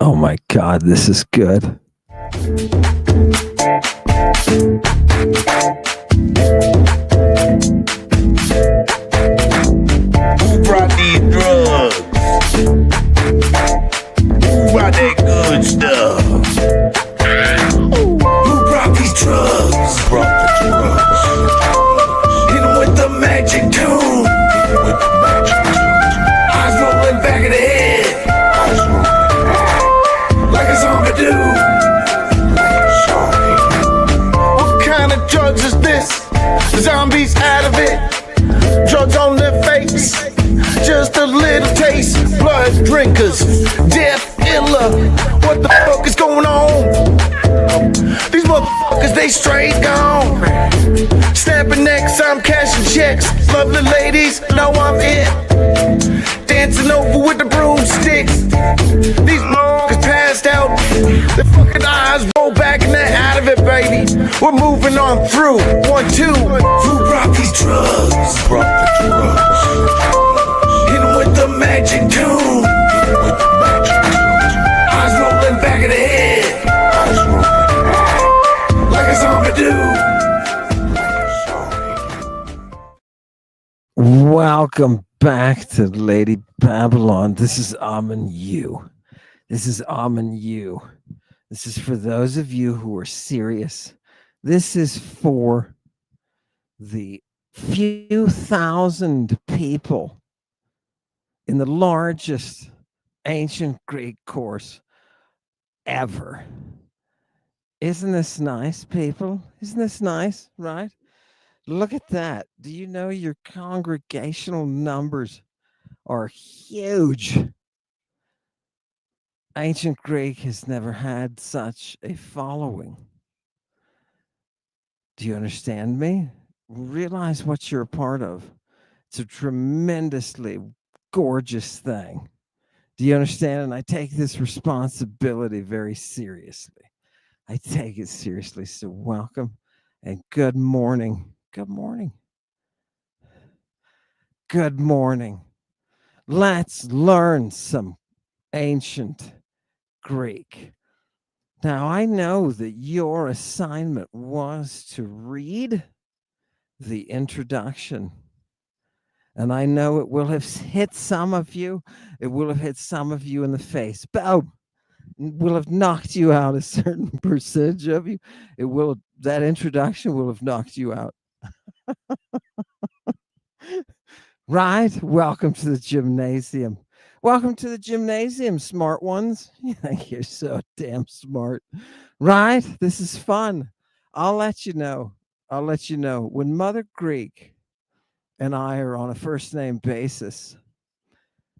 Oh my God, this is good. Who brought these drugs? Who brought that good stuff? Who brought these drugs? Who brought the drugs? Hit 'em with the magic tune. Hit 'em with the magic tune. Eyes rolling back of the head. Eyes rolling like a zombie do. Like a zombie. What kind of drugs is this? Zombies out of it. Drugs on their face, just a little taste. Blood drinkers, death illa. What the fuck is going on? These motherfuckers, they straight gone. Snapping necks, I'm cashing checks. Lovely ladies, know I'm it. Dancing over with the broomsticks. These motherfuckers passed out. Their fucking eyes roll back and they're out of it, baby. We're moving on through. 1, 2. Who brought these drugs? Who brought the drugs? Hit 'em with the magic tune. Hit 'em with the magic tune. Eyes rolling back of the head. Eyes rolling like a zombie do. Welcome back to Lady Babylon. This is Amen You. This is Amen You. This is for those of you who are serious. This is for the few thousand people in the largest ancient Greek course ever. Isn't this nice, people? Isn't this nice, right? Look at that. Do you know your congregational numbers are huge? Ancient Greek has never had such a following. Do you understand me? Realize what you're a part of. It's a tremendously gorgeous thing. Do you understand? And I take this responsibility very seriously. I take it seriously. So welcome and good morning. Good morning. Good morning. Let's learn some ancient Greek. Now, I know that your assignment was to read the introduction. And I know it will have hit some of you. It will have hit some of you in the face. Boom! Will have knocked you out, a certain percentage of you. That introduction will have knocked you out. Right? Welcome to the gymnasium. Welcome to the gymnasium, smart ones. You think you're so damn smart. Right? This is fun. I'll let you know. When Mother Greek and I are on a first name basis,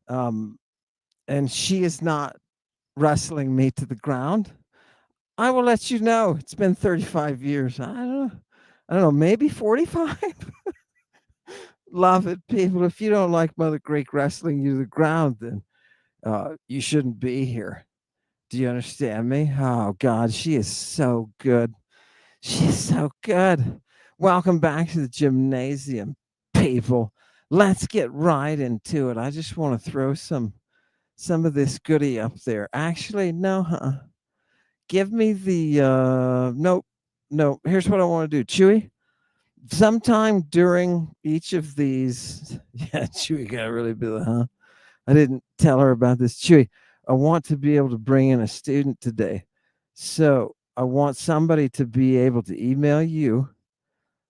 and she is not wrestling me to the ground, I will let you know. It's been 35 years. I don't know, maybe 45. Love it, people. If you don't like Mother Greek wrestling you to the ground, then you shouldn't be here. Do you understand me? Oh God, she is so good. She's so good. Welcome back to the gymnasium, people. Let's get right into it. I just want to throw some of this goodie up there. Actually, no, give me the nope. No, here's what I want to do. Chewy, sometime during each of these, yeah, Chewy got really be like, huh? I didn't tell her about this. Chewy, I want to be able to bring in a student today. So I want somebody to be able to email you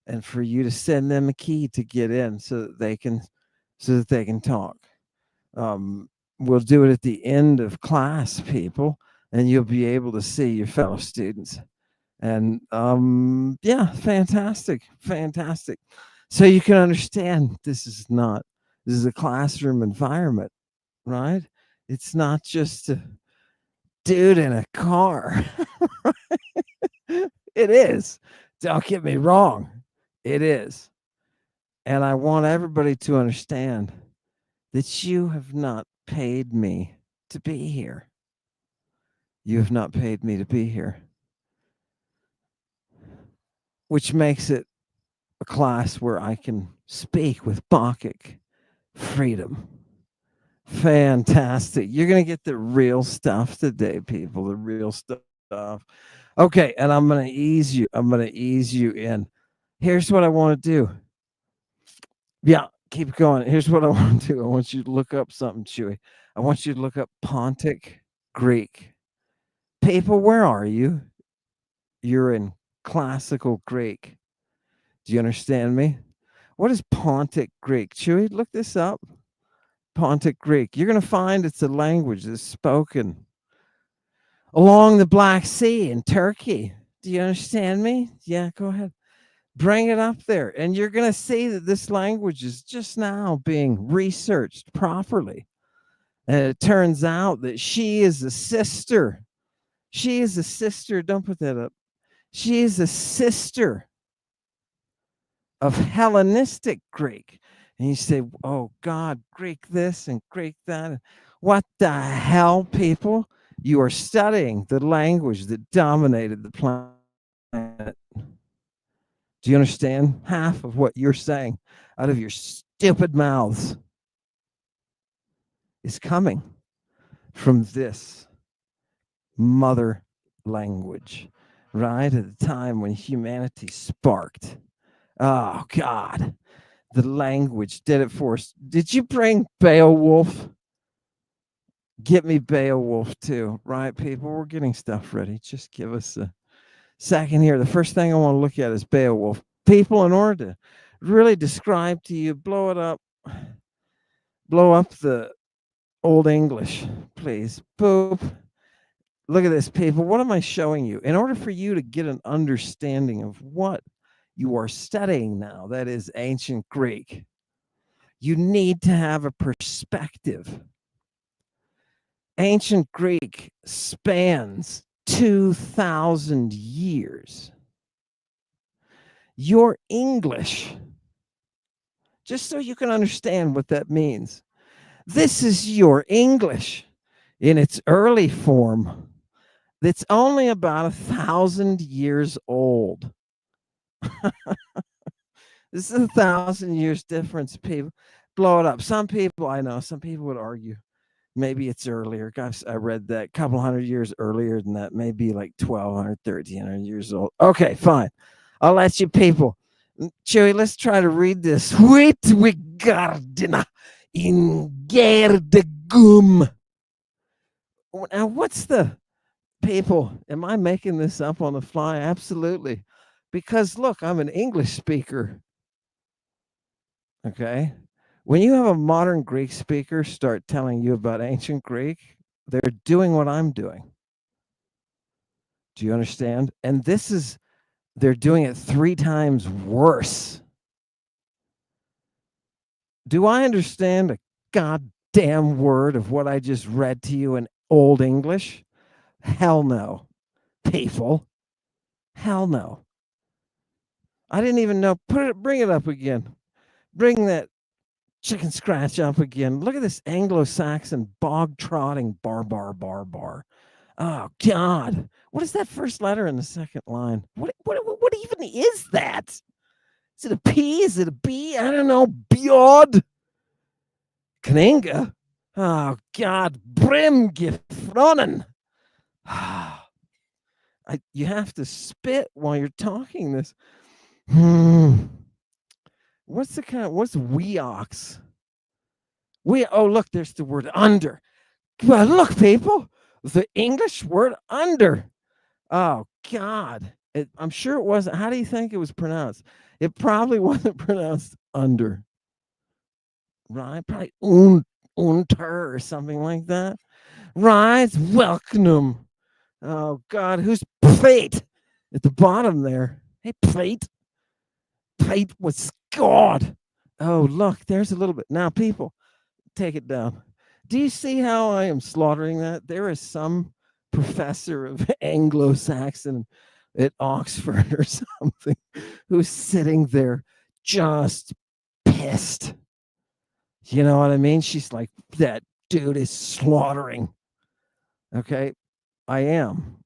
and for you to send them a key to get in so that they can talk. We'll do it at the end of class, people, and you'll be able to see your fellow students. And yeah, fantastic. So you can understand this is a classroom environment, right? It's not just a dude in a car. It is. Don't get me wrong. It is. And I want everybody to understand that you have not paid me to be here. You have not paid me to be here. Which makes it a class where I can speak with Bacchic freedom. Fantastic. You're going to get the real stuff today, people, the real stuff. Okay, and I'm going to ease you. I'm going to ease you in. Here's what I want to do. Yeah, keep going. Here's what I want to do. I want you to look up something, Chewy. I want you to look up Pontic Greek. People, where are you? You're in classical Greek. Do you understand me? What is Pontic Greek? Chewy, look this up. Pontic Greek. You're going to find it's a language that's spoken along the Black Sea in Turkey. Do you understand me? Yeah, go ahead. Bring it up there. And you're going to see that this language is just now being researched properly. And it turns out that she is a sister. She is a sister. Don't put that up. She is a sister of Hellenistic Greek. And you say, oh God, Greek this and Greek that. What the hell, people? You are studying the language that dominated the planet. Do you understand? Half of what you're saying out of your stupid mouths is coming from this mother language, right? At the time when humanity sparked. Oh, God. The language did it for us. Did you bring Beowulf? Get me Beowulf too, right, people? We're getting stuff ready. Just give us a second here. The first thing I want to look at is Beowulf. People, in order to really describe to you, blow it up, blow up the Old English, please. Boop. Look at this, people. What am I showing you? In order for you to get an understanding of what you are studying now, that is ancient Greek, you need to have a perspective. Ancient Greek spans 2,000 years. Your English, just so you can understand what that means, this is your English in its early form that's only about 1,000 years old. This is 1,000 years difference, people. Blow it up. Some people, I know, some people would argue maybe it's earlier. Gosh, I read that a couple hundred years earlier than that, maybe like 1,200, 1,300 years old. Okay, fine. I'll let you people. Chewy, let's try to read this. Wait, we gardena in gerdegum. Now, what's the people? Am I making this up on the fly? Absolutely. Because look, I'm an English speaker. Okay. When you have a modern Greek speaker start telling you about ancient Greek, they're doing what I'm doing. Do you understand? And they're doing it 3 times worse. Do I understand a goddamn word of what I just read to you in Old English? Hell no, people. Hell no. I didn't even know. Bring it up again. Bring that chicken scratch up again. Look at this Anglo-Saxon bog trotting bar. Oh God! What is that first letter in the second line? What even is that? Is it a P? Is it a B? I don't know. Bjord. Kninga. Oh God! Brimgifronen. You have to spit while you're talking this. What's weox? Look, there's the word under. Well, look, people, the English word under. Oh, God. I'm sure it wasn't. How do you think it was pronounced? It probably wasn't pronounced under. Right? Probably unter or something like that. Right? Welcome. Oh, God. Who's plate at the bottom there? Hey, plate. Plate was God. Oh, look, there's a little bit. Now, people, take it down. Do you see how I am slaughtering that? There is some professor of Anglo-Saxon at Oxford or something who's sitting there just pissed. You know what I mean? She's like, that dude is slaughtering. Okay, I am.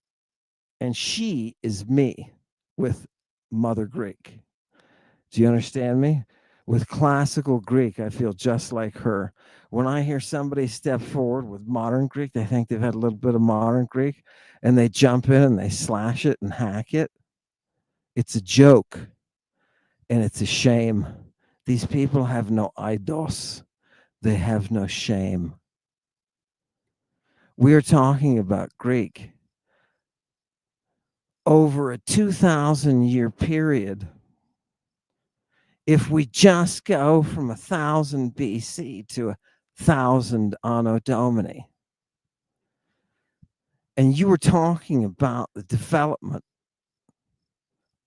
And she is me with Mother Greek. Do you understand me? With classical Greek, I feel just like her. When I hear somebody step forward with modern Greek, they think they've had a little bit of modern Greek and they jump in and they slash it and hack it. It's a joke and it's a shame. These people have no idos, they have no shame. We are talking about Greek over a 2,000-year period. If we just go from 1000 BC to 1000 Anno Domini, and you were talking about the development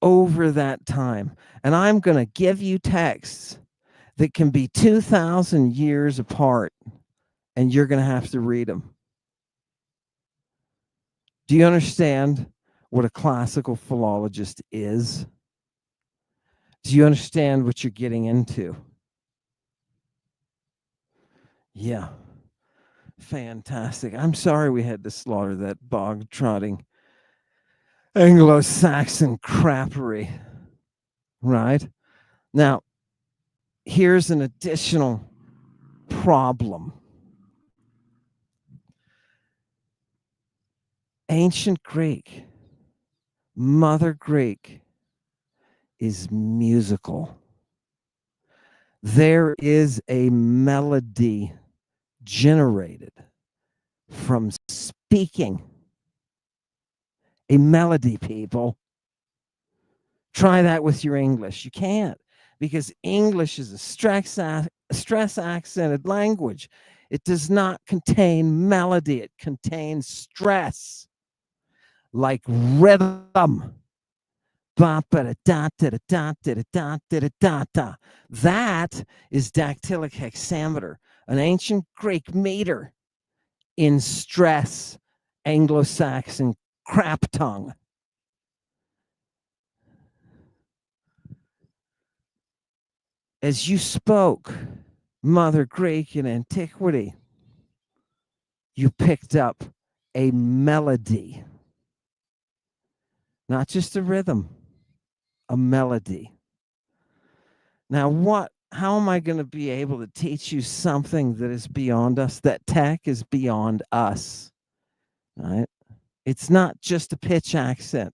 over that time, and I'm going to give you texts that can be 2,000 years apart, and you're going to have to read them. Do you understand what a classical philologist is? Do you understand what you're getting into? Yeah. Fantastic. I'm sorry we had to slaughter that bog-trotting Anglo-Saxon crappery. Right? Now, here's an additional problem. Ancient Greek, Mother Greek, is musical. There is a melody generated from speaking. A melody, people. Try that with your English. You can't, because English is a stress-accented language. It does not contain melody. It contains stress, like rhythm. That is dactylic hexameter, an ancient Greek meter in stress, Anglo-Saxon crap tongue. As you spoke Mother Greek in antiquity, you picked up a melody, not just a rhythm, a melody. Now, how am I going to be able to teach you something that is beyond us? That tech is beyond us, right? It's not just a pitch accent,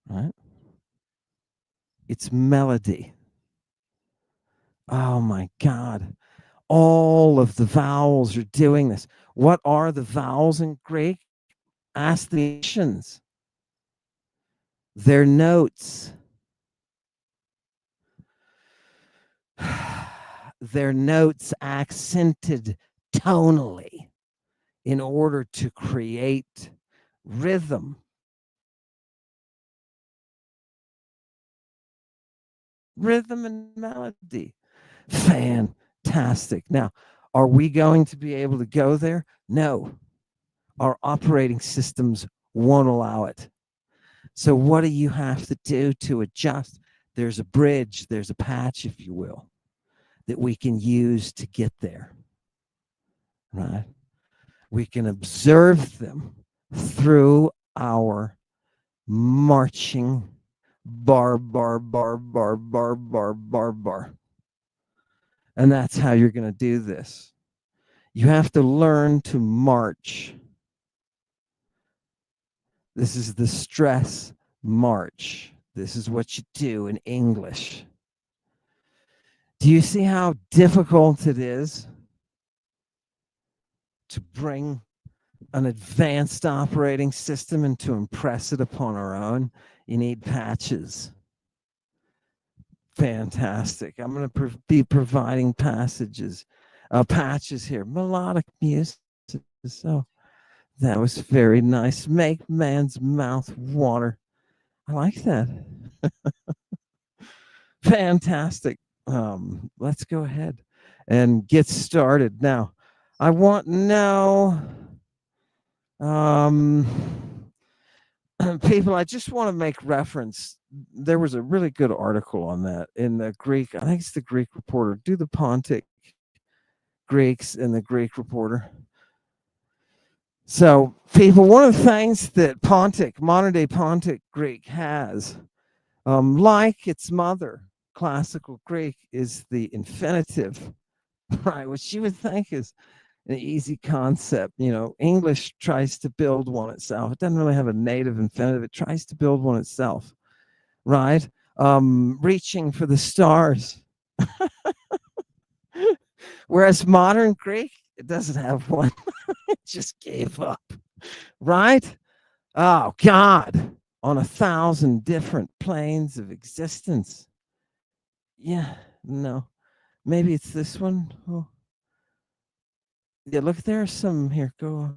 right? It's melody. Oh my God. All of the vowels are doing this. What are the vowels in Greek? Ask the nations. They're notes. They're notes accented tonally in order to create rhythm. Rhythm and melody. Fantastic. Now, are we going to be able to go there? No. Our operating systems won't allow it. So what do you have to do to adjust? There's a bridge, there's a patch, if you will, that we can use to get there, right? We can observe them through our marching bar. And that's how you're going to do this. You have to learn to march. This is the stress march. This is what you do in English. Do you see how difficult it is to bring an advanced operating system and to impress it upon our own? You need patches. Fantastic. I'm going to be providing patches here. Melodic music. So that was very nice. Make man's mouth water. I like that. Fantastic. Let's go ahead and get started. Now, I want to know, people, I just want to make reference. There was a really good article on that in the Greek. I think it's the Greek Reporter. Do the Pontic Greeks in the Greek Reporter. So, people, one of the things that Pontic, modern day Pontic Greek has, like its mother, classical Greek is the infinitive, right? Which you would think is an easy concept. English tries to build one itself. It doesn't really have a native infinitive. It tries to build one itself, right? Reaching for the stars. Whereas modern Greek, it doesn't have one. It just gave up, right? Oh, God, on 1,000 different planes of existence. Yeah, no. Maybe it's this one. Oh, yeah, look, there's some here. Go.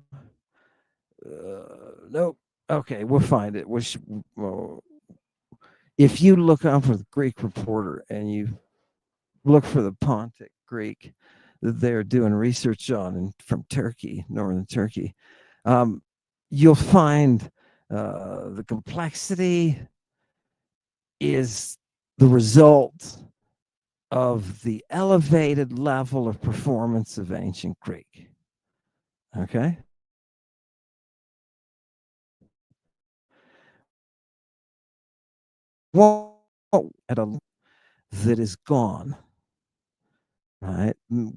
Nope. Okay, we'll find it. Well, if you look up for the Greek Reporter and you look for the Pontic Greek that they're doing research on from Turkey, northern Turkey, um, you'll find the complexity is the result of the elevated level of performance of ancient Greek. Okay? Well, at a that is gone, right?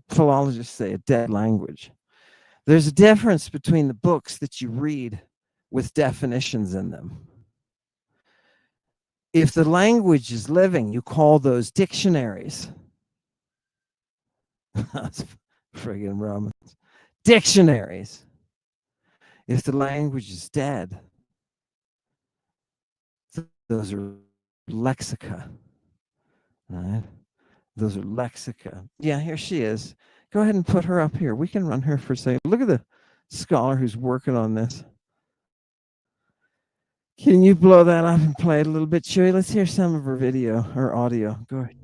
Philologists say a dead language. There's a difference between the books that you read with definitions in them. If the language is living, you call those dictionaries. That's friggin' Romans. Dictionaries. If the language is dead, those are lexica, right? Those are lexica. Yeah, here she is. Go ahead and put her up here. We can run her for a second. Look at the scholar who's working on this. Can you blow that up and play it a little bit, Chewy? Let's hear some of her video or audio. Go ahead.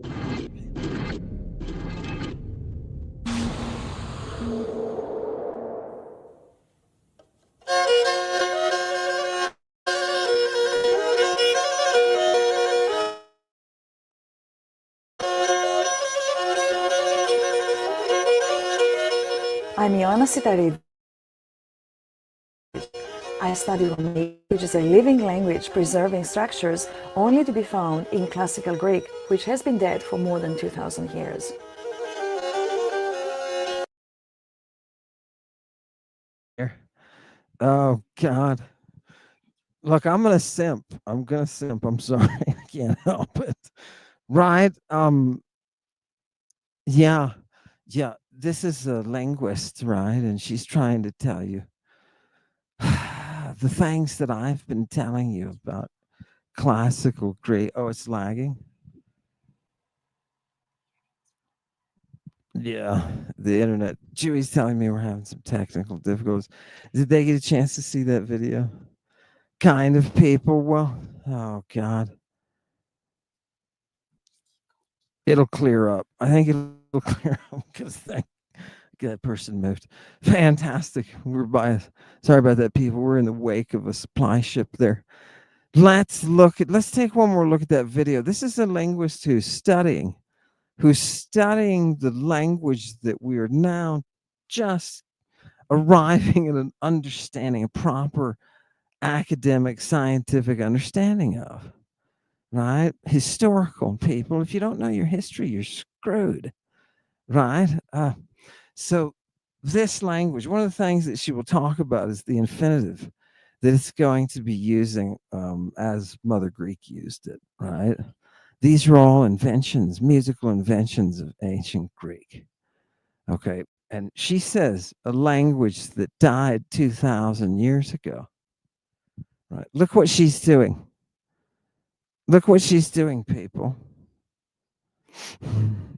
I'm Ioana Sitaridou. I study Romanic, which is a living language preserving structures only to be found in classical Greek, which has been dead for more than 2,000 years. Oh, God. Look, I'm going to simp. I'm sorry. I can't help it. Right? Yeah. Yeah. This is a linguist, right? And she's trying to tell you the things that I've been telling you about classical Greek. Oh, it's lagging. Yeah, the internet. Chewy's telling me we're having some technical difficulties. Did they get a chance to see that video? Kind of people. Well, oh God, it'll clear up. I think it'll clear up because that person moved. Fantastic. Sorry about that, people. We're in the wake of a supply ship there. Let's take one more look at that video. This is a linguist who's studying the language that we are now just arriving at an understanding, a proper academic, scientific understanding of, right? Historical people. If you don't know your history, you're screwed, right? So this language, one of the things that she will talk about is the infinitive that it's going to be using as Mother Greek used it, right? These are all inventions, musical inventions of ancient Greek. Okay. And she says a language that died 2,000 years ago. Right. Look what she's doing. Look what she's doing, people.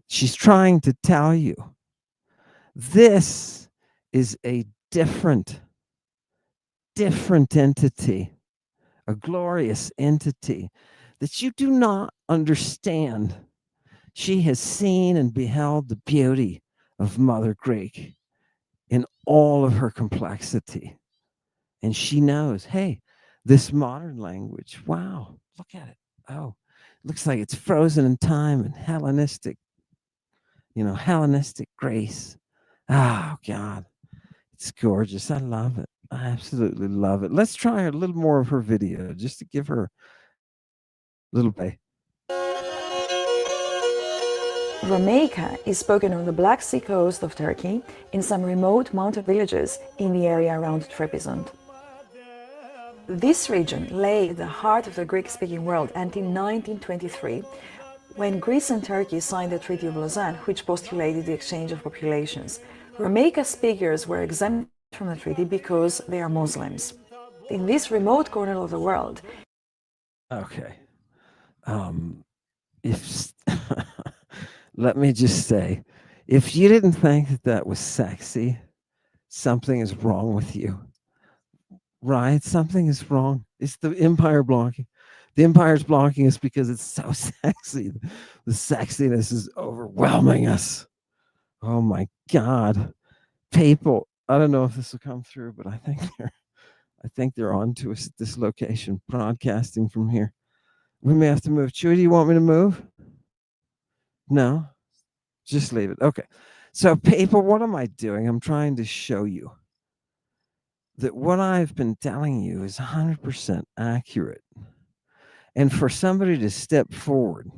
She's trying to tell you this is a different entity, a glorious entity that you do not understand. She has seen and beheld the beauty of Mother Greek in all of her complexity. And she knows, hey, this modern language, wow, look at it. Oh, looks like it's frozen in time and Hellenistic grace. Oh, God, it's gorgeous. I love it. I absolutely love it. Let's try a little more of her video just to give her a little bit. Romaica is spoken on the Black Sea coast of Turkey in some remote mountain villages in the area around Trebizond. This region lay at the heart of the Greek-speaking world until 1923, when Greece and Turkey signed the Treaty of Lausanne, which postulated the exchange of populations. Romaica speakers were exempt from the treaty because they are Muslims. In this remote corner of the world, Okay. If let me just say, if you didn't think that that was sexy, something is wrong with you. Right? Something is wrong. It's the empire blocking. The empire's blocking us because it's so sexy. The sexiness is overwhelming us. Oh my God. People, I don't know if this will come through, but I think they're on to us at this location, broadcasting from here. We may have to move. Chewy, do you want me to move? No? Just leave it. Okay. So, people, what am I doing? I'm trying to show you that what I've been telling you is 100% accurate. And for somebody to step forward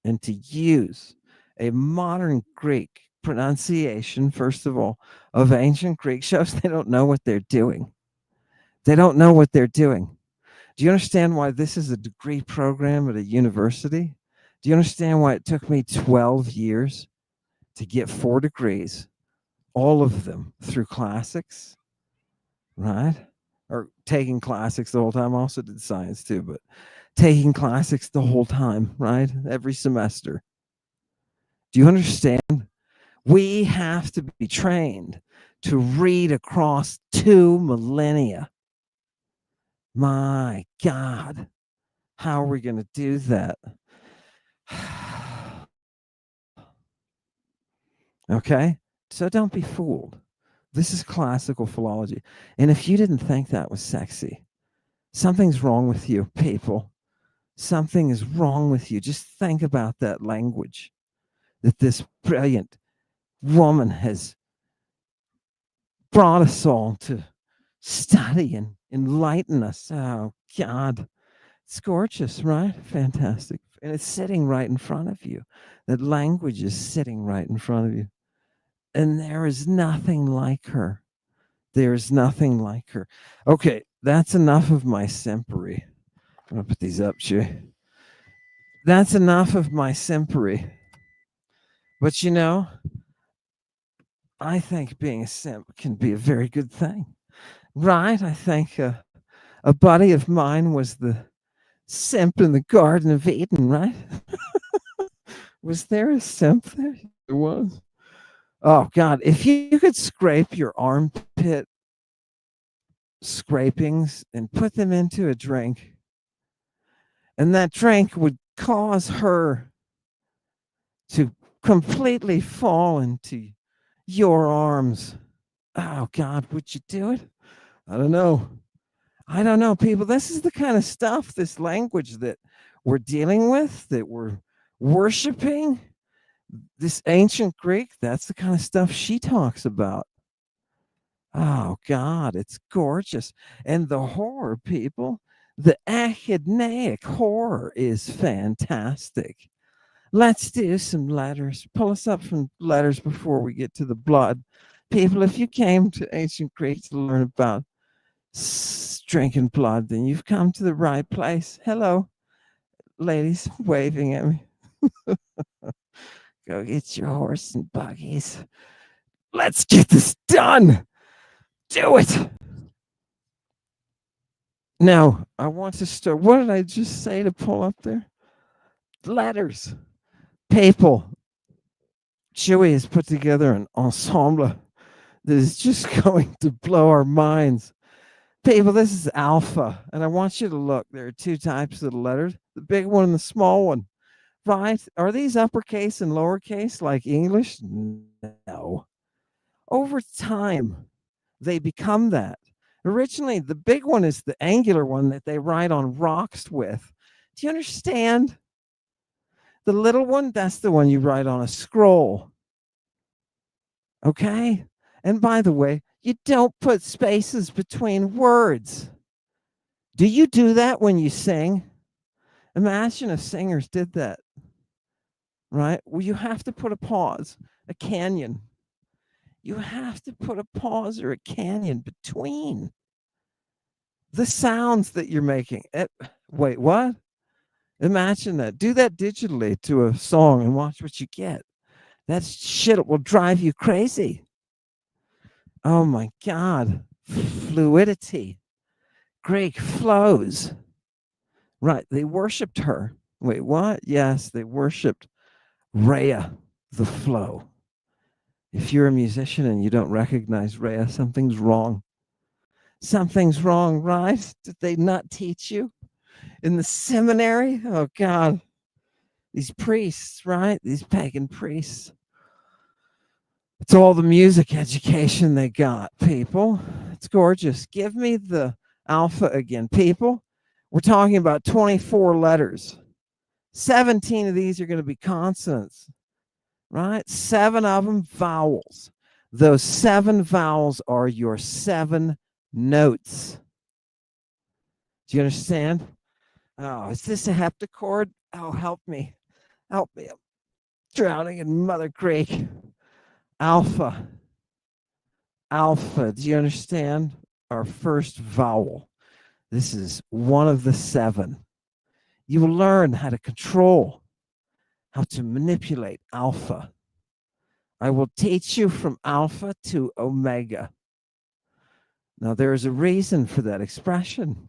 and to use a modern Greek pronunciation, first of all, of ancient Greek shows they don't know what they're doing. They don't know what they're doing. Do you understand why this is a degree program at a university? Do you understand why it took me 12 years to get 4 degrees, all of them through classics, right? Or taking classics the whole time. I also did science too, but taking classics the whole time, right? Every semester. Do you understand? We have to be trained to read across 2 millennia. My God, how are we going to do that? Okay? So don't be fooled. This is classical philology. And if you didn't think that was sexy, something's wrong with you, people. Something is wrong with you. Just think about that language that this brilliant woman has brought us all to study and enlighten us. Oh, God. It's gorgeous, right? Fantastic. And it's sitting right in front of you. That language is sitting right in front of you. And there is nothing like her. There's nothing like her. Okay, that's enough of my simpery. I'm going to put these up, Jay. That's enough of my simpery. But you know, I think being a simp can be a very good thing. Right? I think a buddy of mine was the simp in the Garden of Eden, right? Was there a simp there? There was. Oh, God. If you could scrape your armpit scrapings and put them into a drink, and that drink would cause her to completely fall into your arms. Oh, God, would you do it? I don't know. I don't know, people. This is the kind of stuff, this language that we're dealing with, that we're worshiping. This ancient Greek, that's the kind of stuff she talks about. Oh, God, it's gorgeous. And the horror, people, the achidnaic horror is fantastic. Let's do some letters. Pull us up from letters before we get to the blood. People, if you came to ancient Greek to learn about drinking blood, then you've come to the right place. Hello, ladies waving at me. Go get your horse and buggies. Let's get this done. Do it. Now, I want to start. What did I just say to pull up there? Letters. People. Chewy has put together an ensemble that is just going to blow our minds. People, this is alpha, and I want you to look. There are 2 types of the letters, the big one and the small one. Right? Are these uppercase and lowercase like English? No. Over time, they become that. Originally, the big one is the angular one that they write on rocks with. Do you understand? The little one, that's the one you write on a scroll. Okay? And by the way, you don't put spaces between words. Do you do that when you sing? Imagine if singers did that. right? Well, you have to put a pause, a canyon. You have to put a pause or a canyon between the sounds that you're making. Wait, what? Imagine that. Do that digitally to a song and watch what you get. That shit will drive you crazy. Oh my God. Fluidity. Greek flows. Right. They worshiped her. Wait, what? Yes, they worshiped Rhea, the flow. If you're a musician and you don't recognize Rhea, something's wrong. Something's wrong, right? Did they not teach you in the seminary? Oh, God. These priests, right? These pagan priests. It's all the music education they got, people. It's gorgeous. Give me the alpha again, people. We're talking about 24 letters. 17 of these are going to be consonants, right? 7 of them vowels. Those 7 vowels are your 7 notes. Do you understand? Oh, is this a heptachord? Oh, help me. Help me. I'm drowning in Mother Greek. Alpha. Alpha. Do you understand? Our first vowel. This is one of the 7. You will learn how to control, how to manipulate alpha. I will teach you from alpha to omega. Now, there is a reason for that expression.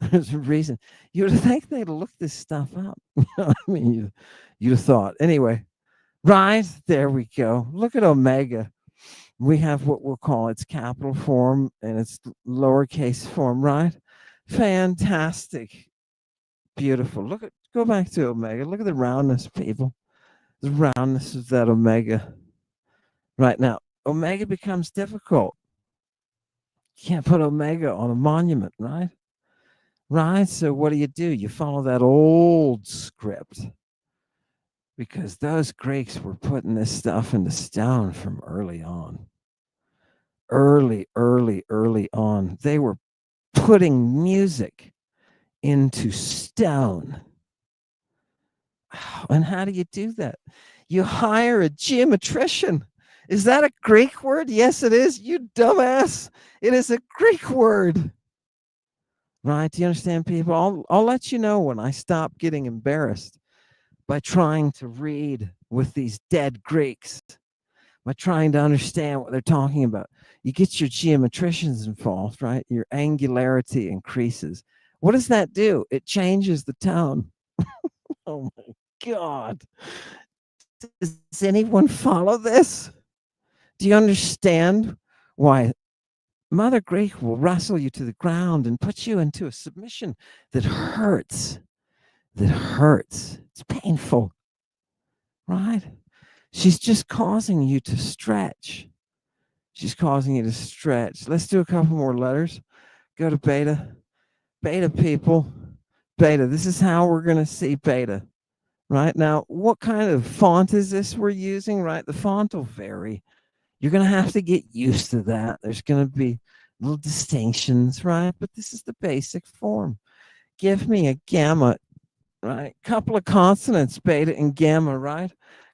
There's a reason. You would think they'd look this stuff up. I mean, you'd have thought. Anyway, right, there we go. Look at omega. We have what we'll call its capital form and its lowercase form, right? Fantastic. Beautiful. Go back to omega. Look at the roundness, people. The roundness of that omega. Right now, omega becomes difficult. You can't put omega on a monument, right? Right? So what do? You follow that old script because those Greeks were putting this stuff into stone from early on. Early on. They were putting music into stone. And how do you do that? You hire a geometrician. Is that a Greek word? Yes, it is. You dumbass. It is a Greek word. Right? Do you understand, people? I'll let you know when I stop getting embarrassed by trying to read with these dead Greeks, by trying to understand what they're talking about. You get your geometricians involved, right? Your angularity increases. What does that do? It changes the tone. Oh my God. Does anyone follow this? Do you understand why Mother Greek will wrestle you to the ground and put you into a submission that hurts? That hurts. It's painful, right? She's just causing you to stretch. She's causing you to stretch. Let's do a couple more letters. Go to beta. Beta, people. Beta. This is how we're going to see beta. Right now, what kind of font is this we're using? Right, the font will vary. You're going to have to get used to that. There's going to be little distinctions, right? But this is the basic form. Give me a gamma, right? Couple of consonants, beta and gamma, right?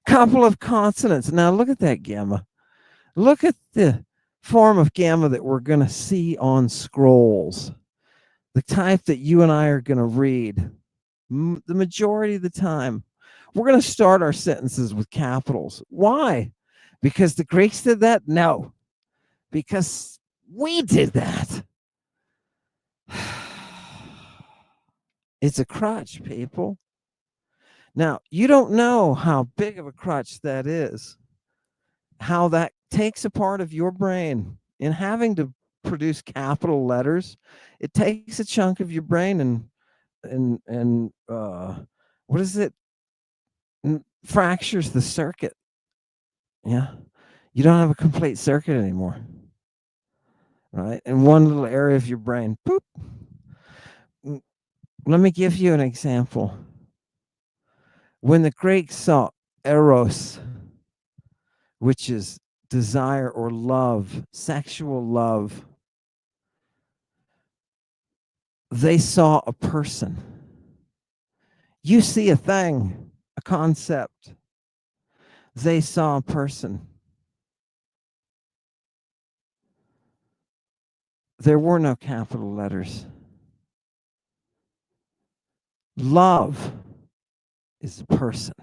Couple of consonants. Now look at that gamma. Look at the form of gamma that we're going to see on scrolls. The type that you and I are going to read. The majority of the time, we're going to start our sentences with capitals. Why? Because the Greeks did that? No. Because we did that. It's a crutch, people. Now, you don't know how big of a crutch that is, how that takes a part of your brain in having to produce capital letters. It takes a chunk of your brain and what is it? Fractures the circuit. Yeah. You don't have a complete circuit anymore. Right? In one little area of your brain. Boop. Let me give you an example. When the Greeks saw eros, which is desire or love, sexual love, they saw a person. You see a thing, a concept. They saw a person. There were no capital letters. Love is a person.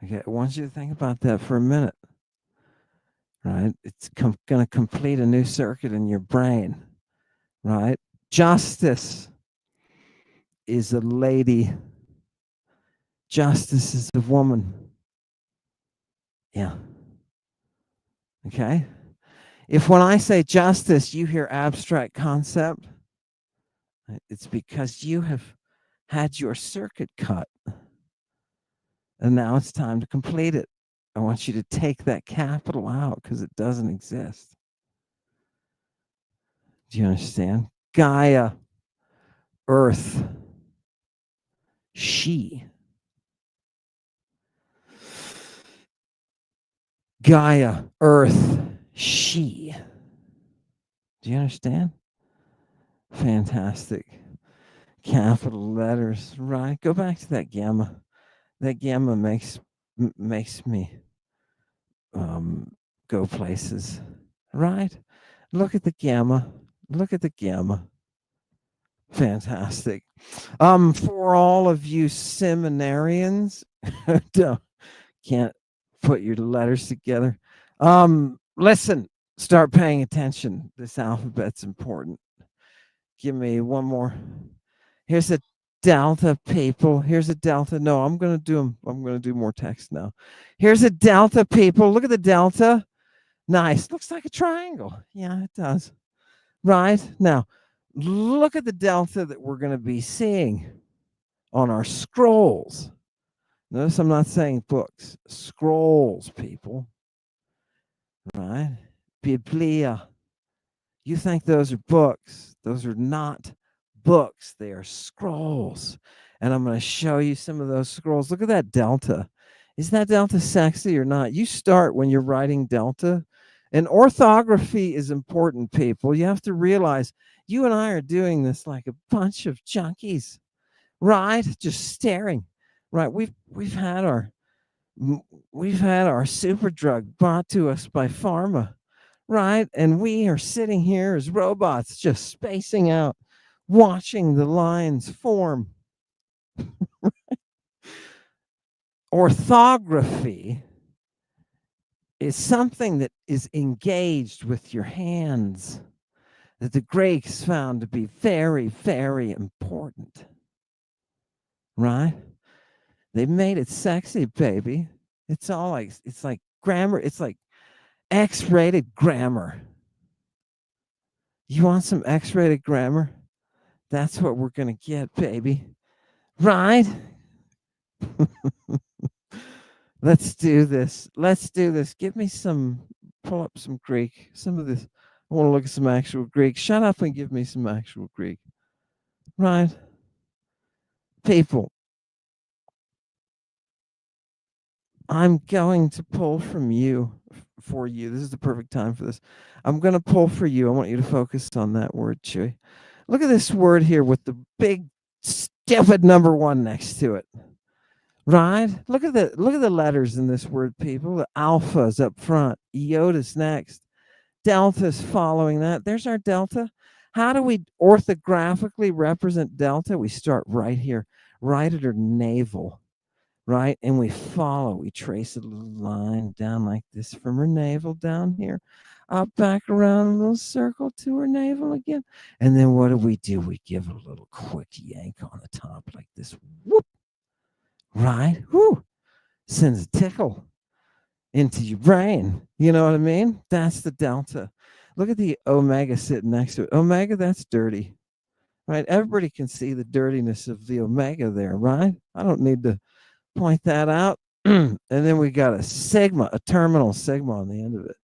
Okay, I want you to think about that for a minute. Right? It's going to complete a new circuit in your brain. Right? Justice is a lady. Justice is a woman. Yeah. Okay? If when I say justice, you hear abstract concept, it's because you have had your circuit cut. And now it's time to complete it. I want you to take that capital out because it doesn't exist. Do you understand? Gaia, Earth, she. Gaia, Earth, she. Do you understand? Fantastic. Capital letters, right? Go back to that gamma. That gamma makes me go places, right? Look at the gamma. Look at the gamma. Fantastic. For all of you seminarians, can't put your letters together. Listen, start paying attention. This alphabet's important. Give me one more. Here's a delta, people. Here's a delta. No, I'm going to do them. I'm going to do more text now. Here's a delta, people. Look at the delta. Nice. Looks like a triangle. Yeah, it does. Right? Now, look at the delta that we're going to be seeing on our scrolls. Notice I'm not saying books. Scrolls, people. Right? Biblia. You think those are books. Those are not books. They are scrolls. And I'm going to show you some of those scrolls. Look at that delta. Is that delta sexy or not? You start when you're writing delta. And orthography is important, people. You have to realize you and I are doing this like a bunch of junkies, right? Just staring, right? We've had our super drug brought to us by pharma, right? And we are sitting here as robots, just spacing out, watching the lines form. Orthography is something that is engaged with your hands, that the Greeks found to be very, very important, right? They made it sexy, baby. It's like grammar. It's like X-rated grammar. You want some X-rated grammar? That's what we're going to get, baby. Right? Let's do this. Let's do this. Give me pull up some Greek. Some of this. I want to look at some actual Greek. Shut up and give me some actual Greek. Right? People, I'm going to pull from you for you. This is the perfect time for this. I'm going to pull for you. I want you to focus on that word, Chewy. Look at this word here with the big stupid number 1 next to it. Right? Look at the letters in this word, people. The alpha is up front. Iodus next. Delta's following that. There's our delta. How do we orthographically represent delta? We start right here, right at her navel. Right? And we trace a little line down like this from her navel down here, up, back around a little circle to her navel again. And then what do? We give a little quick yank on the top like this. Whoop. Right? Whoo. Sends a tickle into your brain. You know what I mean? That's the delta. Look at the omega sitting next to it. Omega, that's dirty. Right? Everybody can see the dirtiness of the omega there, right? I don't need to point that out. And then we got a sigma, a terminal sigma on the end of it.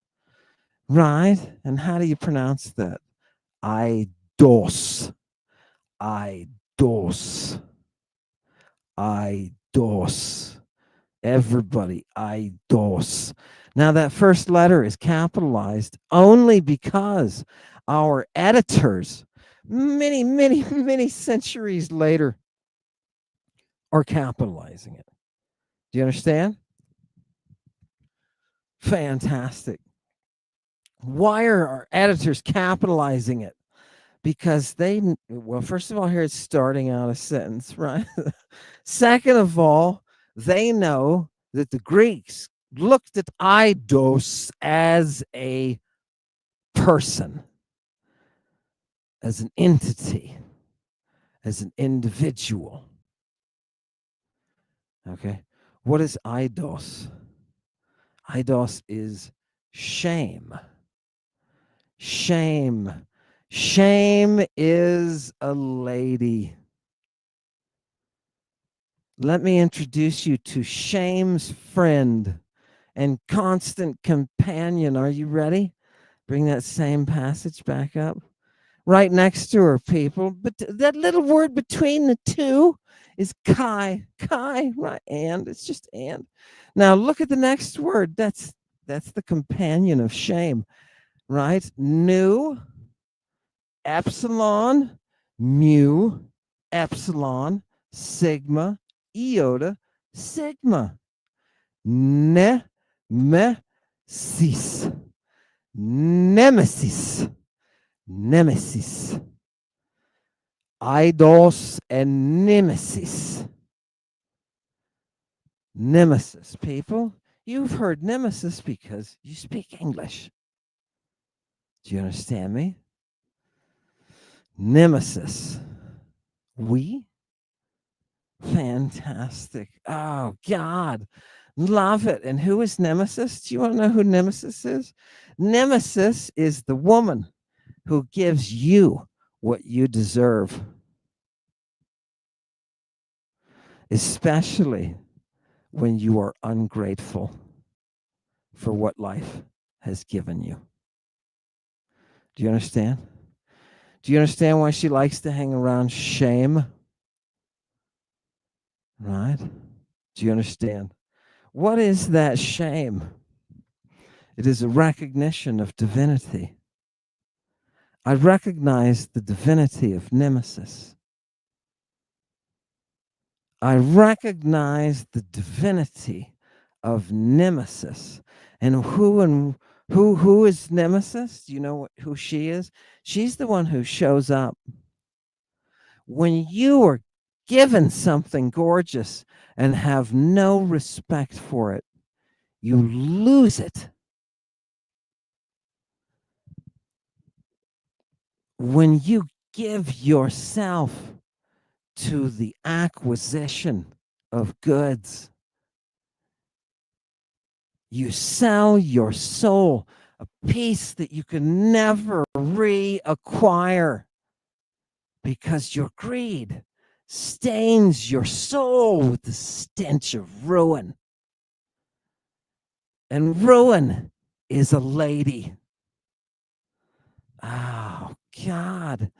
Right? And how do you pronounce that? Idos. Idos. Idos. Everybody, Idos. Now that first letter is capitalized only because our editors, many, many, many centuries later, are capitalizing it. Do you understand? Fantastic. Why are our editors capitalizing it? Because well, first of all, here it's starting out a sentence, right? Second of all, they know that the Greeks looked at Idos as a person, as an entity, as an individual. Okay. What is Idos? Idos is shame. Shame. Shame is a lady. Let me introduce you to shame's friend and constant companion. Are you ready? Bring that same passage back up. Right next to her, people. But that little word between the two is kai. Kai, right? And it's just and. Now look at the next word. That's the companion of shame, right? Nu, epsilon, mu, epsilon, sigma, iota, sigma. Ne, me, sis. Nemesis. Nemesis. Idos and nemesis. Nemesis, people. You've heard nemesis because you speak English. Do you understand me? Nemesis. We? Fantastic. Oh, God. Love it. And who is Nemesis? Do you want to know who Nemesis is? Nemesis is the woman who gives you what you deserve, especially when you are ungrateful for what life has given you. Do you understand? Do you understand why she likes to hang around shame? Right? Do you understand? What is that shame? It is a recognition of divinity. I recognize the divinity of Nemesis. I recognize the divinity of Nemesis. And who is Nemesis? Do you know who she is? She's the one who shows up when you are given something gorgeous and have no respect for it. You lose it. When you give yourself to the acquisition of goods, you sell your soul, a piece that you can never reacquire, because your greed stains your soul with the stench of ruin. And ruin is a lady. Oh, God.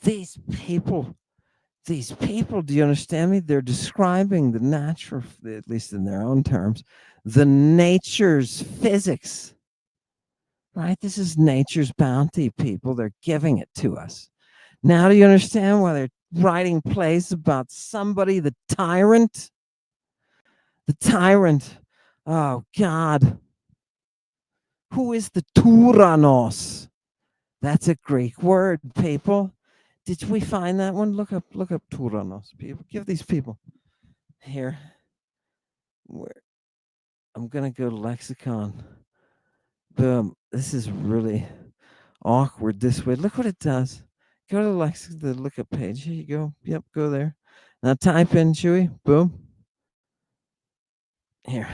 These people, do you understand me? They're describing the natural, at least in their own terms, the nature's physics. Right? This is nature's bounty, people. They're giving it to us. Now, do you understand why they're writing plays about somebody, the tyrant? The tyrant. Oh, God. Who is the Tyrannos? That's a Greek word, people. Did we find that one? Look up Tyrannos, people. Give these people here. Where I'm gonna go to lexicon. Boom. This is really awkward this way. Look what it does. Go to the lookup page. Here you go. Yep, go there. Now type in Chewy. Boom. Here.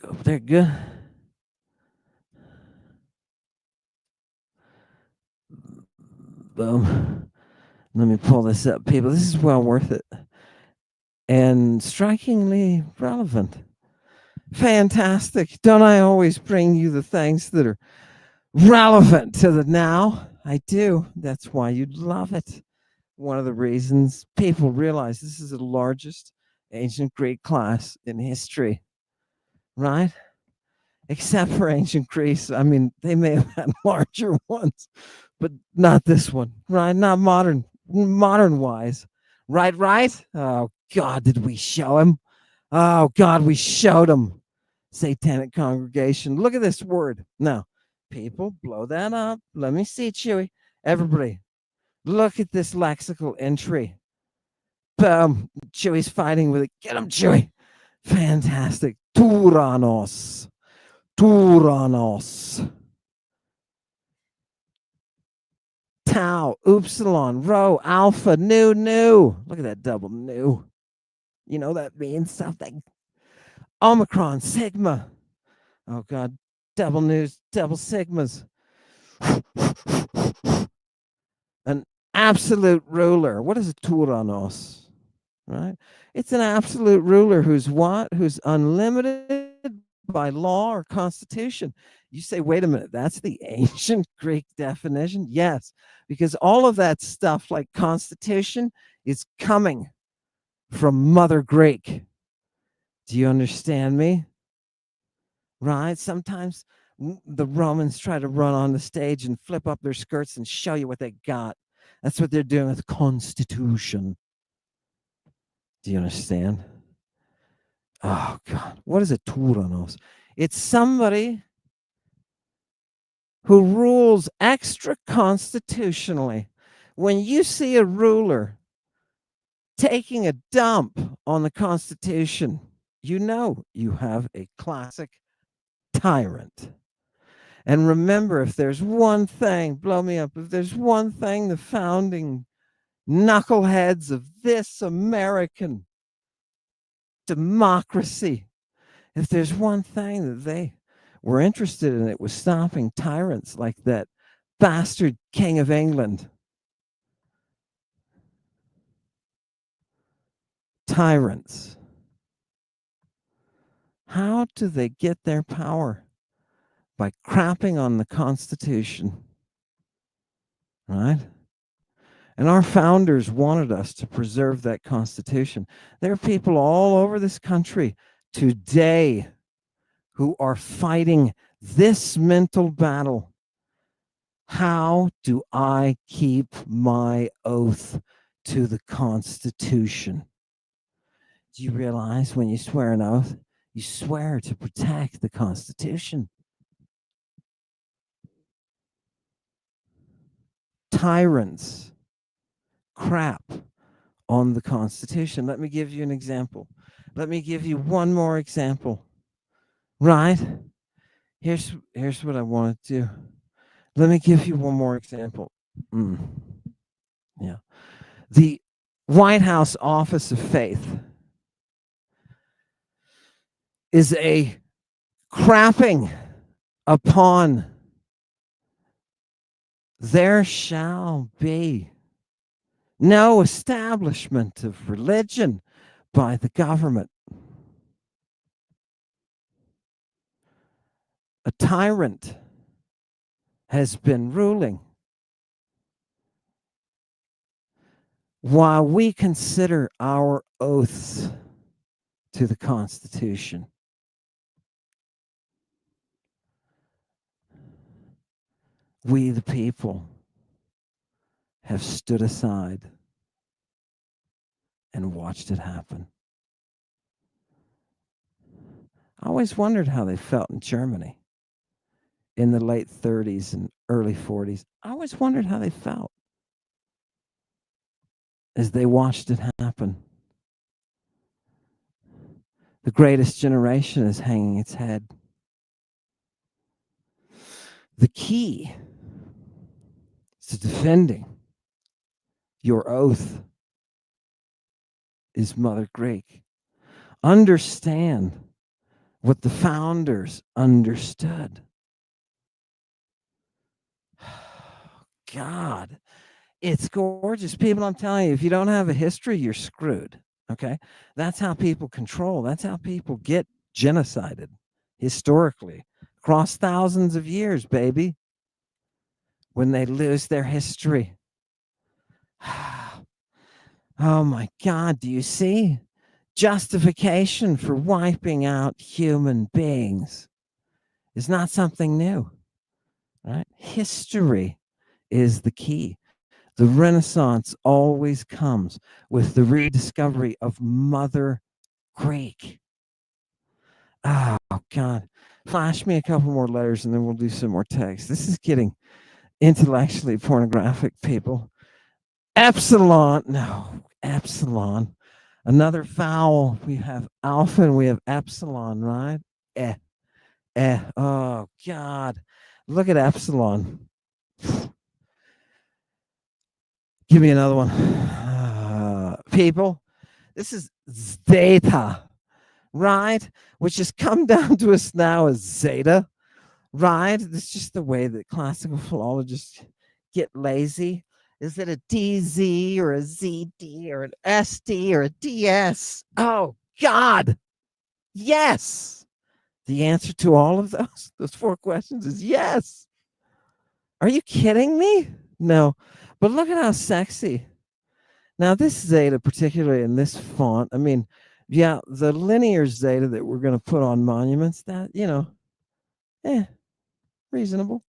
Go up there. Good. Boom. Let me pull this up, people. This is well worth it. And strikingly relevant. Fantastic. Don't I always bring you the things that are relevant to the now? I do. That's why you'd love it. One of the reasons people realize this is the largest ancient Greek class in history, right? Except for ancient Greece. I mean, they may have had larger ones, but not this one, right? Not modern wise. Right? Oh, God, did we show him? Oh, God, we showed him. Satanic congregation. Look at this word. Now, people, blow that up. Let me see, Chewy. Everybody, look at this lexical entry. Boom. Chewy's fighting with it. Get him, Chewy. Fantastic. Tyrannos. Tyrannos. Tau, upsilon, rho, alpha, nu. Look at that double nu. You know that means something. Omicron, sigma. Oh, God. Double news, double sigmas. An absolute ruler. What is a Tyrannos? Right? It's an absolute ruler who's what? Who's unlimited by law or constitution. You say, wait a minute, that's the ancient Greek definition? Yes, because all of that stuff like constitution is coming from Mother Greek. Do you understand me? Right? Sometimes the Romans try to run on the stage and flip up their skirts and show you what they got. That's what they're doing with the Constitution. Do you understand? Oh, God. What is a Tyrannos? It's somebody who rules extra constitutionally. When you see a ruler taking a dump on the Constitution, you know you have a classic tyrant. And remember, if there's one thing, blow me up, if there's one thing the founding knuckleheads of this American democracy, if there's one thing that they were interested in, it was stopping tyrants like that bastard King of England. Tyrants. How do they get their power? By crapping on the Constitution. Right? And our founders wanted us to preserve that Constitution. There are people all over this country today who are fighting this mental battle. How do I keep my oath to the Constitution? Do you realize when you swear an oath, you swear to protect the Constitution? Tyrants crap on the Constitution. Let me give you an example. Let me give you one more example. Right? Here's what I want to do. Let me give you one more example. Yeah. The White House Office of Faith is a crapping upon there shall be no establishment of religion by the government. A tyrant has been ruling while we consider our oaths to the Constitution. We, the people, have stood aside and watched it happen. I always wondered how they felt in Germany in the late 30s and early 40s. I always wondered how they felt as they watched it happen. The greatest generation is hanging its head. The key to defending your oath is Mother Greek. Understand what the founders understood. God, it's gorgeous. People, I'm telling you, if you don't have a history, you're screwed. Okay? That's how people control. That's how people get genocided historically across thousands of years, baby. When they lose their history. Oh my God, do you see? Justification for wiping out human beings is not something new. Right? History is the key. The Renaissance always comes with the rediscovery of Mother Greek. Oh, God. Flash me a couple more letters and then we'll do some more text. This is getting intellectually pornographic, people. Epsilon. No, epsilon. Another vowel. We have alpha and we have epsilon, right? Eh, Oh, God. Look at epsilon. Give me another one. People, this is zeta, right? Which has come down to us now as zeta, right? It's just the way that classical philologists get lazy. Is it a DZ or a ZD or an SD or a DS? Oh, God. Yes. The answer to all of those four questions is yes. Are you kidding me? No. But look at how sexy. Now, this zeta, particularly in this font, I mean, yeah, the linear zeta that we're going to put on monuments, that, reasonable.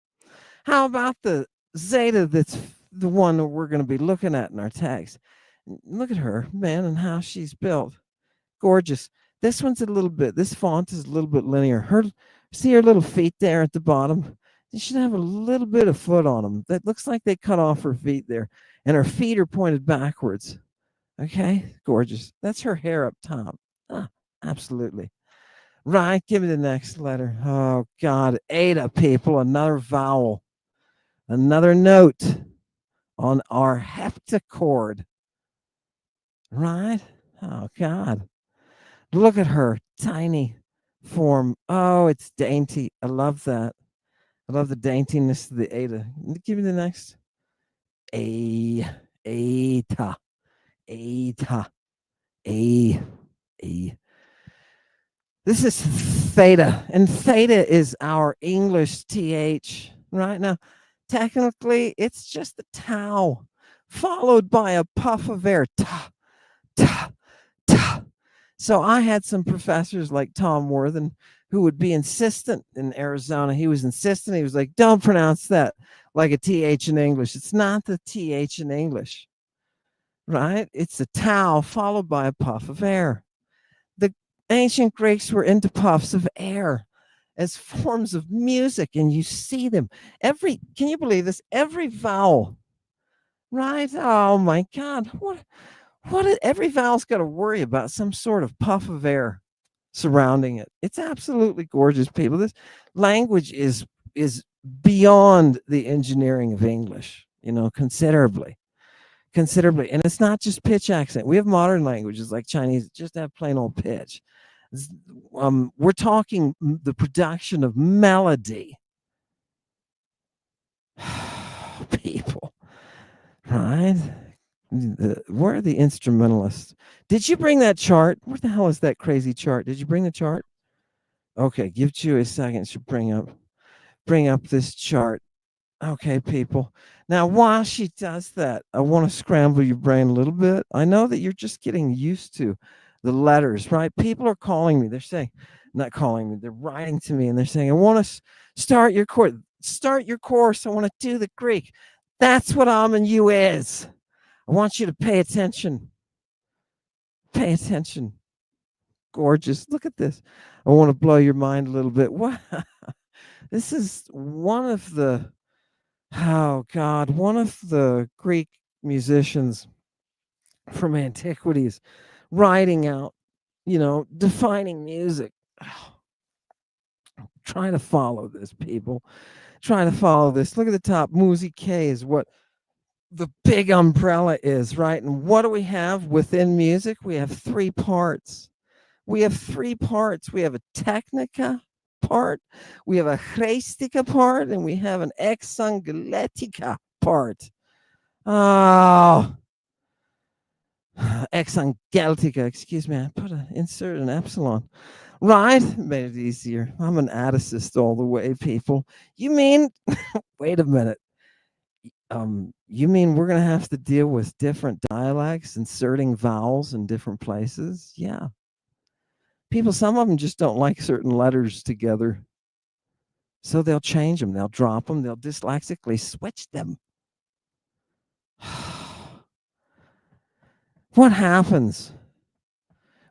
How about the zeta that's the one that we're going to be looking at in our text? Look at her, man, and how she's built. Gorgeous. This one's this font is a little bit linear. See her little feet there at the bottom? They should have a little bit of foot on them. That looks like they cut off her feet there, and her feet are pointed backwards. Okay, gorgeous. That's her hair up top. Absolutely. Right, give me the next letter. Oh, God. Ada, people, another vowel, another note on our heptachord. Right? Oh, God. Look at her, tiny form. Oh, it's dainty. I love that. I love the daintiness of the Ada. Give me the next. Eta. Eta. A. This is theta, and theta is our English TH. Right now, technically, it's just the tau, followed by a puff of air. Ta, ta, ta. So I had some professors like Tom Worthen who would be insistent in Arizona. He was insistent. He was like, don't pronounce that like a TH in English. It's not the TH in English, right? It's a tau followed by a puff of air. The ancient Greeks were into puffs of air as forms of music, and you see them. Can you believe this? Every vowel, right? Oh my God. Every vowel's got to worry about some sort of puff of air surrounding it. It's absolutely gorgeous, people. This language is beyond the engineering of English, considerably. And it's not just pitch accent. We have modern languages like Chinese that just have plain old pitch. We're talking the production of melody. People, right? Where are the instrumentalists? Did you bring that chart? Where the hell is that crazy chart? Did you bring the chart? Okay, give you a second to bring up this chart. Okay, people. Now, while she does that, I want to scramble your brain a little bit. I know that you're just getting used to the letters, right? People are calling me. They're saying, not calling me, they're writing to me and they're saying, I want to start your course. I want to do the Greek. That's what you is. I want you to pay attention. Pay attention. Gorgeous. Look at this. I want to blow your mind a little bit. What? This is one of the Greek musicians from antiquities writing out, defining music. Try to follow this, people. Try to follow this. Look at the top. Musicality is what the big umbrella is, right? And what do we have within music? We have three parts. We have a technica part, we have a chrestica part, and we have an exangeletica part. Oh, exangelitica, excuse me. I insert an epsilon. Right? Made it easier. I'm an Idosist all the way, people. You mean, wait a minute. You mean we're going to have to deal with different dialects, inserting vowels in different places? Yeah. People, some of them just don't like certain letters together. So they'll change them. They'll drop them. They'll dyslexically switch them. What happens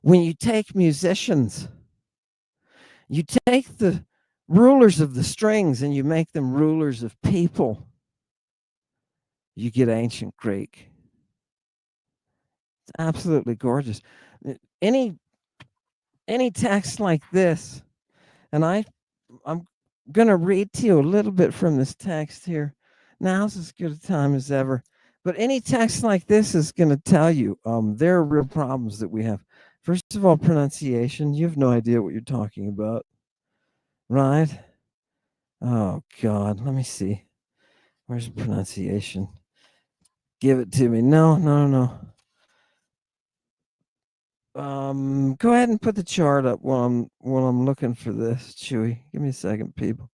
when you take musicians, you take the rulers of the strings and you make them rulers of people? You get ancient Greek. It's absolutely gorgeous. Any any text like this, and I'm going to read to you a little bit from this text here. Now's as good a time as ever. But any text like this is going to tell you there are real problems that we have. First of all, pronunciation. You have no idea what you're talking about, right? Oh, God. Let me see. Where's the pronunciation? Give it to me. No, no, no. Go ahead and put the chart up while I'm looking for this, Chewy. Give me a second, people.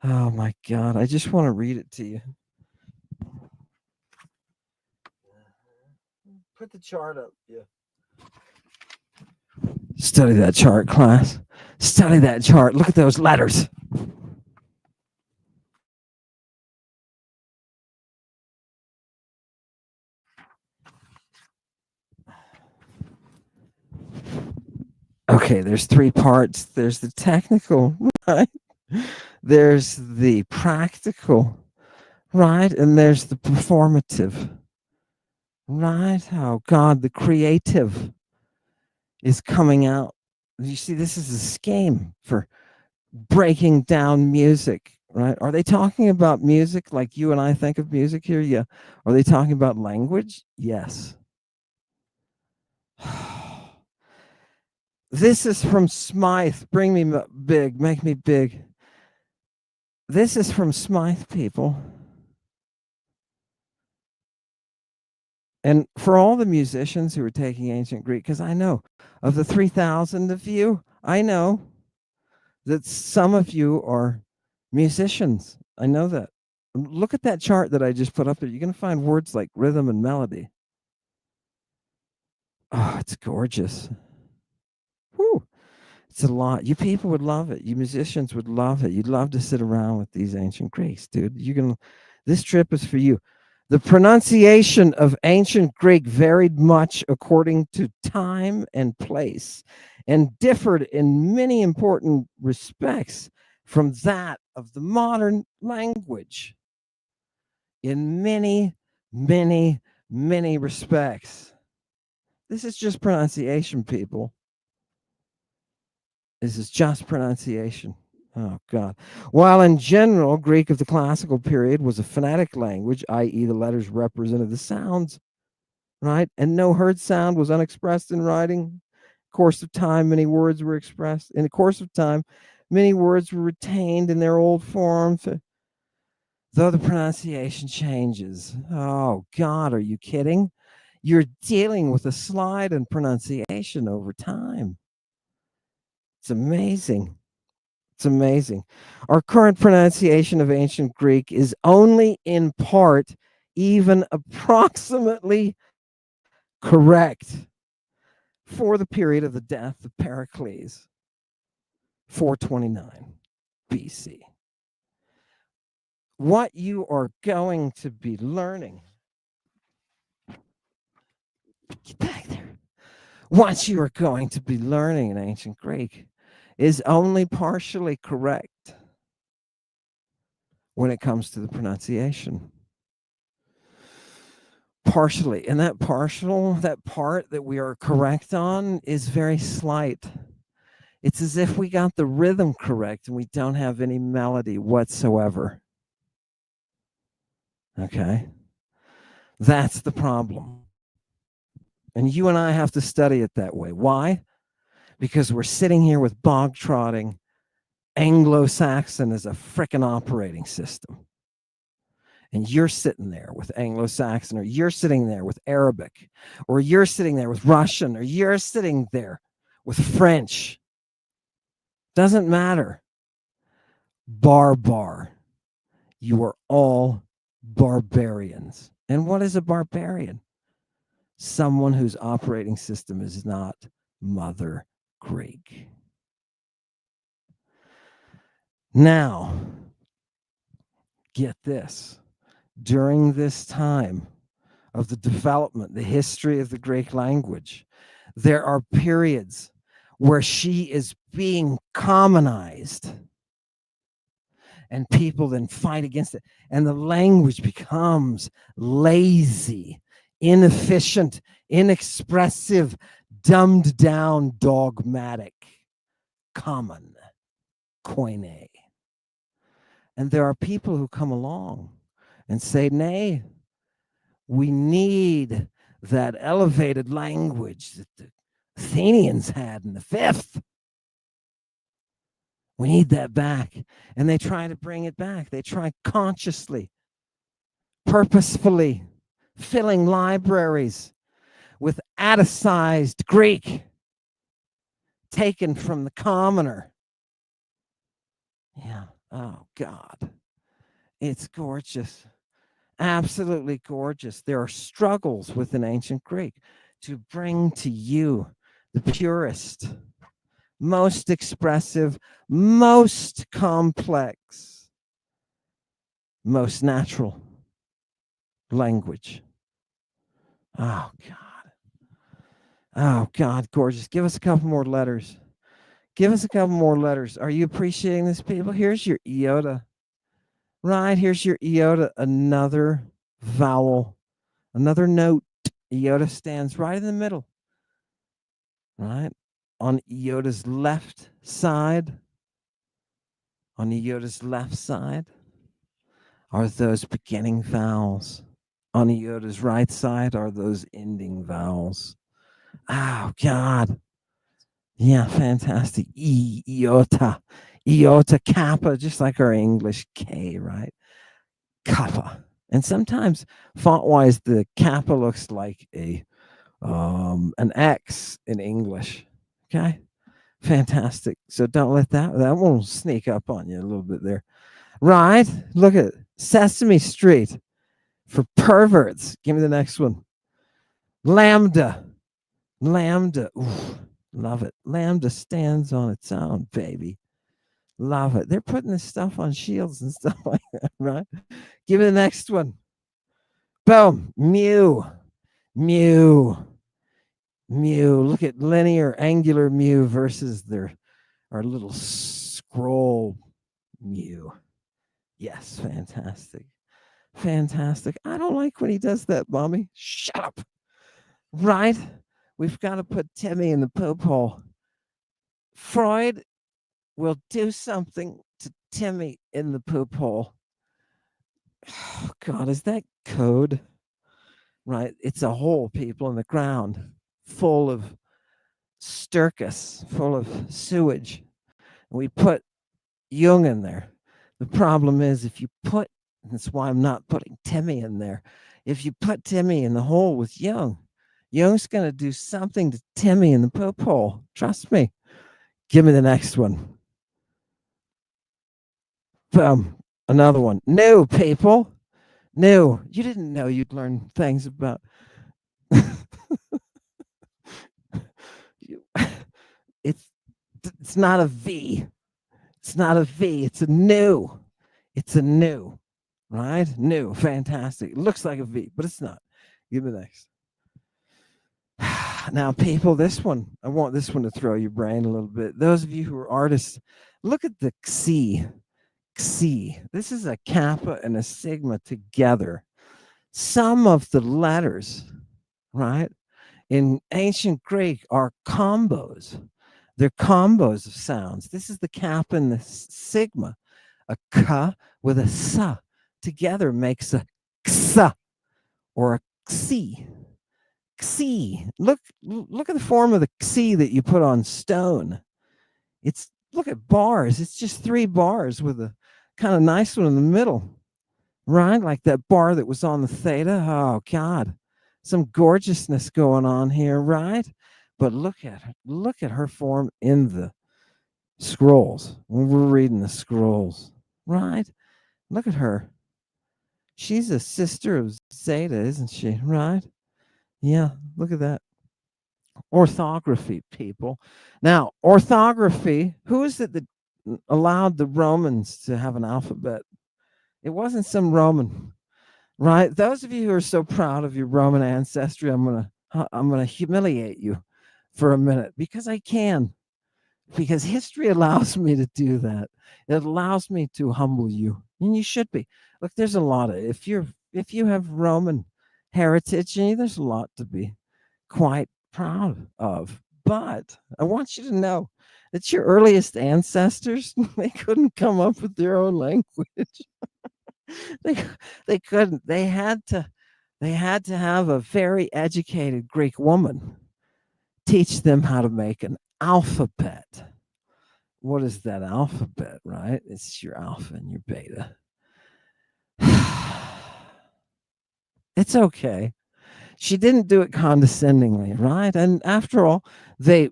Oh my God, I just want to read it to you. Put the chart up, yeah. Study that chart, class. Study that chart. Look at those letters. Okay, there's three parts. There's the technical, right? There's the practical, right? And there's the performative, right? Oh God, the creative is coming out. You see, this is a scheme for breaking down music, right? Are they talking about music like you and I think of music here? Yeah. Are they talking about language? Yes. This is from Smythe. Bring me big, make me big. This is from Smythe, people. And for all the musicians who are taking ancient Greek, because I know of the 3,000 of you, I know that some of you are musicians. I know that. Look at that chart that I just put up there. You're going to find words like rhythm and melody. Oh, it's gorgeous. Whew. It's a lot. You people would love it. You musicians would love it. You'd love to sit around with these ancient Greeks, dude. This trip is for you. The pronunciation of ancient Greek varied much according to time and place and differed in many important respects from that of the modern language. In many, many, many respects. This is just pronunciation, people. This is just pronunciation. Oh, God. While in general, Greek of the classical period was a phonetic language, i.e., the letters represented the sounds, right? And no heard sound was unexpressed in writing. In the course of time, many words were expressed. In the course of time, many words were retained in their old forms, though the pronunciation changes. Oh, God, are you kidding? You're dealing with a slide in pronunciation over time. It's amazing. It's amazing. Our current pronunciation of ancient Greek is only in part even approximately correct for the period of the death of Pericles, 429 BC. What you are going to be learning, get back there. What you are going to be learning in ancient Greek is only partially correct when it comes to the pronunciation. Partially. And that part that we are correct on is very slight. It's as if we got the rhythm correct and we don't have any melody whatsoever. Okay? That's the problem. And you and I have to study it that way. Why? Because we're sitting here with bog trotting Anglo-Saxon as a frickin' operating system. And you're sitting there with Anglo-Saxon, or you're sitting there with Arabic, or you're sitting there with Russian, or you're sitting there with French. Doesn't matter. Barbar. You are all barbarians. And what is a barbarian? Someone whose operating system is not Mother Greek. Now, get this. During this time of the development, the history of the Greek language. There are periods where she is being commonized, and people then fight against it, and the language becomes lazy, inefficient, inexpressive, dumbed down, dogmatic, common, koine. And there are people who come along and say, nay, we need that elevated language that the Athenians had in the fifth. We need that back. And they try to bring it back. They try consciously, purposefully, filling libraries with Atticized Greek taken from the commoner. Yeah. Oh, God. It's gorgeous. Absolutely gorgeous. There are struggles within ancient Greek to bring to you the purest, most expressive, most complex, most natural language. Oh, God. Oh, God, gorgeous. Give us a couple more letters. Give us a couple more letters. Are you appreciating this, people? Here's your iota. Right, here's your iota, another vowel, another note. Iota stands right in the middle, right? On iota's left side, on iota's left side are those beginning vowels. On iota's right side are those ending vowels. Oh, God. Yeah, fantastic. Iota. Iota, kappa, just like our English K, right? Kappa. And sometimes font-wise, the kappa looks like an X in English. Okay, fantastic. So don't let that won't sneak up on you a little bit there. Right? Look at Sesame Street for perverts. Give me the next one. Lambda. Lambda. Ooh, love it. Lambda stands on its own, baby. Love it. They're putting this stuff on shields and stuff like that, right? Give me the next one. Boom. Mu. Mu. Mu. Look at linear, angular mu versus our little scroll mu. Yes, fantastic. Fantastic. I don't like when he does that, mommy. Shut up. Right? We've got to put Timmy in the poop hole. Freud will do something to Timmy in the poop hole. Oh, God, is that code? Right? It's a hole, people, in the ground full of stercus, full of sewage. We put Jung in there. The problem is if you put, that's why I'm not putting Timmy in there. If you put Timmy in the hole with Jung, Jung's going to do something to Timmy in the poop hole. Trust me. Give me the next one. Another one. New, people. New. You didn't know you'd learn things about. It's not a V. It's not a V. It's a new. It's a new. Right? New. Fantastic. It looks like a V, but it's not. Give me the next. Now, people, this one, I want this one to throw your brain a little bit. Those of you who are artists, look at the Xi. Xi. This is a kappa and a sigma together. Some of the letters, right, in ancient Greek are combos. They're combos of sounds. This is the kappa and the sigma. A ka with a sa together makes a ksa or a xi. Xi. Look at the form of the xi that you put on stone. Look at bars. It's just 3 bars with a kind of nice one in the middle, right? Like that bar that was on the theta. Oh, God. Some gorgeousness going on here, right? But look at her form in the scrolls. When we're reading the scrolls, right? Look at her. She's a sister of Zeta, isn't she? Right? Yeah, look at that. Orthography, people. Now, orthography, who is it that allowed the Romans to have an alphabet? It wasn't some Roman. right? Those of you who are so proud of your Roman ancestry, I'm gonna humiliate you for a minute because I can, because history allows me to do that. It allows me to humble you, and you should be. Look, there's a lot of if you have Roman heritage, there's a lot to be quite proud of. But I want you to know that your earliest ancestors they couldn't come up with their own language. they they couldn't. They had to have a very educated Greek woman teach them how to make an alphabet. What is that alphabet, right? It's your alpha and your beta. It's okay. She didn't do it condescendingly, right? And after all, they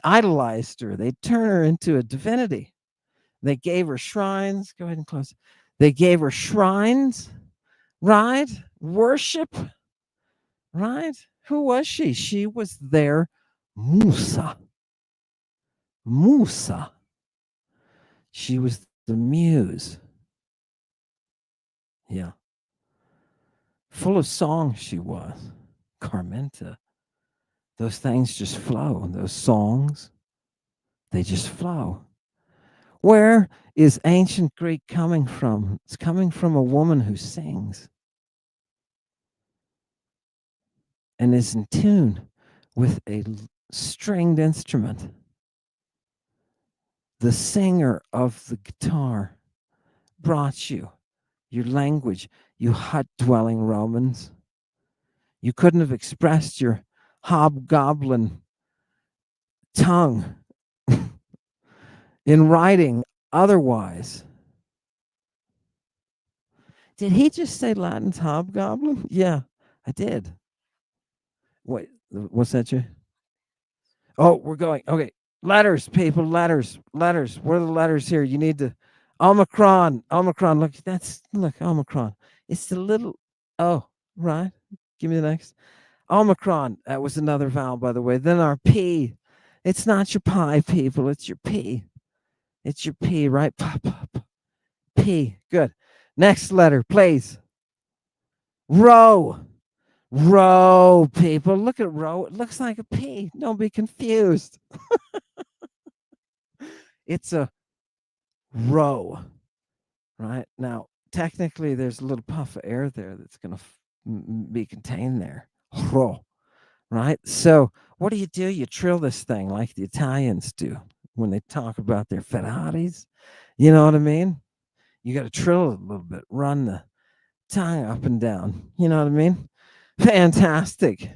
idolized her. They turned her into a divinity. They gave her shrines. Go ahead and close. They gave her shrines, right? Worship, right? Who was she? She was their Musa. Musa. She was the muse. Yeah. Full of song she was. Carmenta. Those things just flow. Those songs, they just flow. Where is ancient Greek coming from? It's coming from a woman who sings and is in tune with a stringed instrument. The singer of the guitar brought you your language, you hut dwelling Romans. You couldn't have expressed your hobgoblin tongue in writing otherwise. Did he just say Latin's hobgoblin? Yeah, I did. Wait, what's that, Jay? Oh, we're going. Okay. Letters, people, letters, letters. What are the letters here? You need to Omicron. Omicron. Look, Omicron. It's the little oh, right. Give me the next. Omicron. That was another vowel, by the way. Then our P. It's not your pi, people. It's your P. It's your P, right? P. Good. Next letter, please. Row. Row, people. Look at row. It looks like a P. Don't be confused. It's a row, right? Now, technically, there's a little puff of air there that's going to be contained there. Row, right? So, what do? You trill this thing like the Italians do when they talk about their Ferraris. You know what I mean? You got to trill it a little bit, run the tongue up and down. You know what I mean? Fantastic.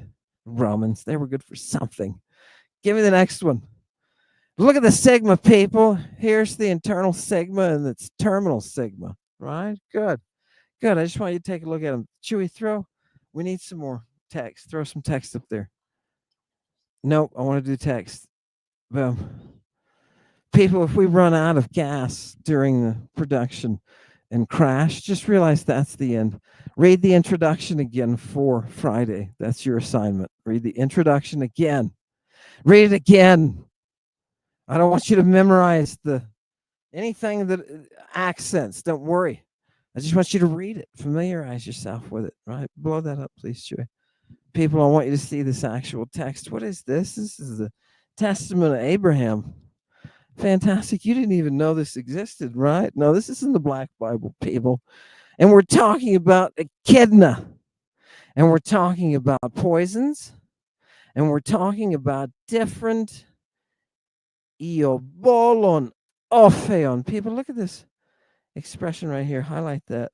Romans, they were good for something. Give me the next one. Look at the sigma, people. Here's the internal sigma and its terminal sigma, right? Good. Good. I just want you to take a look at them. Chewy, throw. We need some more text. Throw some text up there. Nope, I want to do text. Boom. People, if we run out of gas during the production and crash, just realize that's the end. Read the introduction again for Friday. That's your assignment. Read the introduction again. Read it again. I don't want you to memorize anything that accents. Don't worry. I just want you to read it. Familiarize yourself with it, right? Blow that up, please, Joy. People, I want you to see this actual text. What is this? This is the Testament of Abraham. Fantastic. You didn't even know this existed, right? No, this is in the Black Bible, people. And we're talking about echidna. And we're talking about poisons. And we're talking about different Iobolon Opheon. People, look at this expression right here. Highlight that.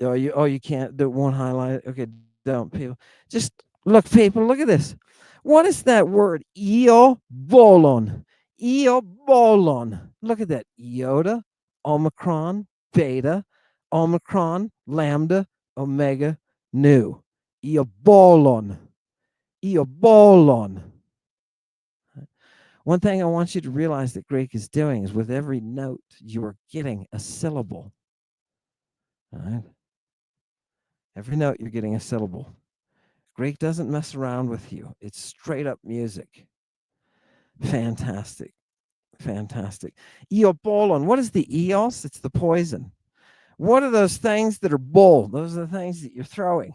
You can't. That won't highlight it. Okay, don't, people. Just look, people. Look at this. What is that word? Iobolon. Iobolon. Look at that. Iota, omicron, beta, omicron, lambda, omega, nu. Iobolon. Iobolon. One thing I want you to realize that Greek is doing is with every note, you are getting a syllable. All right? Every note, you're getting a syllable. Greek doesn't mess around with you. It's straight up music. Fantastic. Fantastic. Eobolon. What is the eos? It's the poison. What are those things that are bull? Those are the things that you're throwing.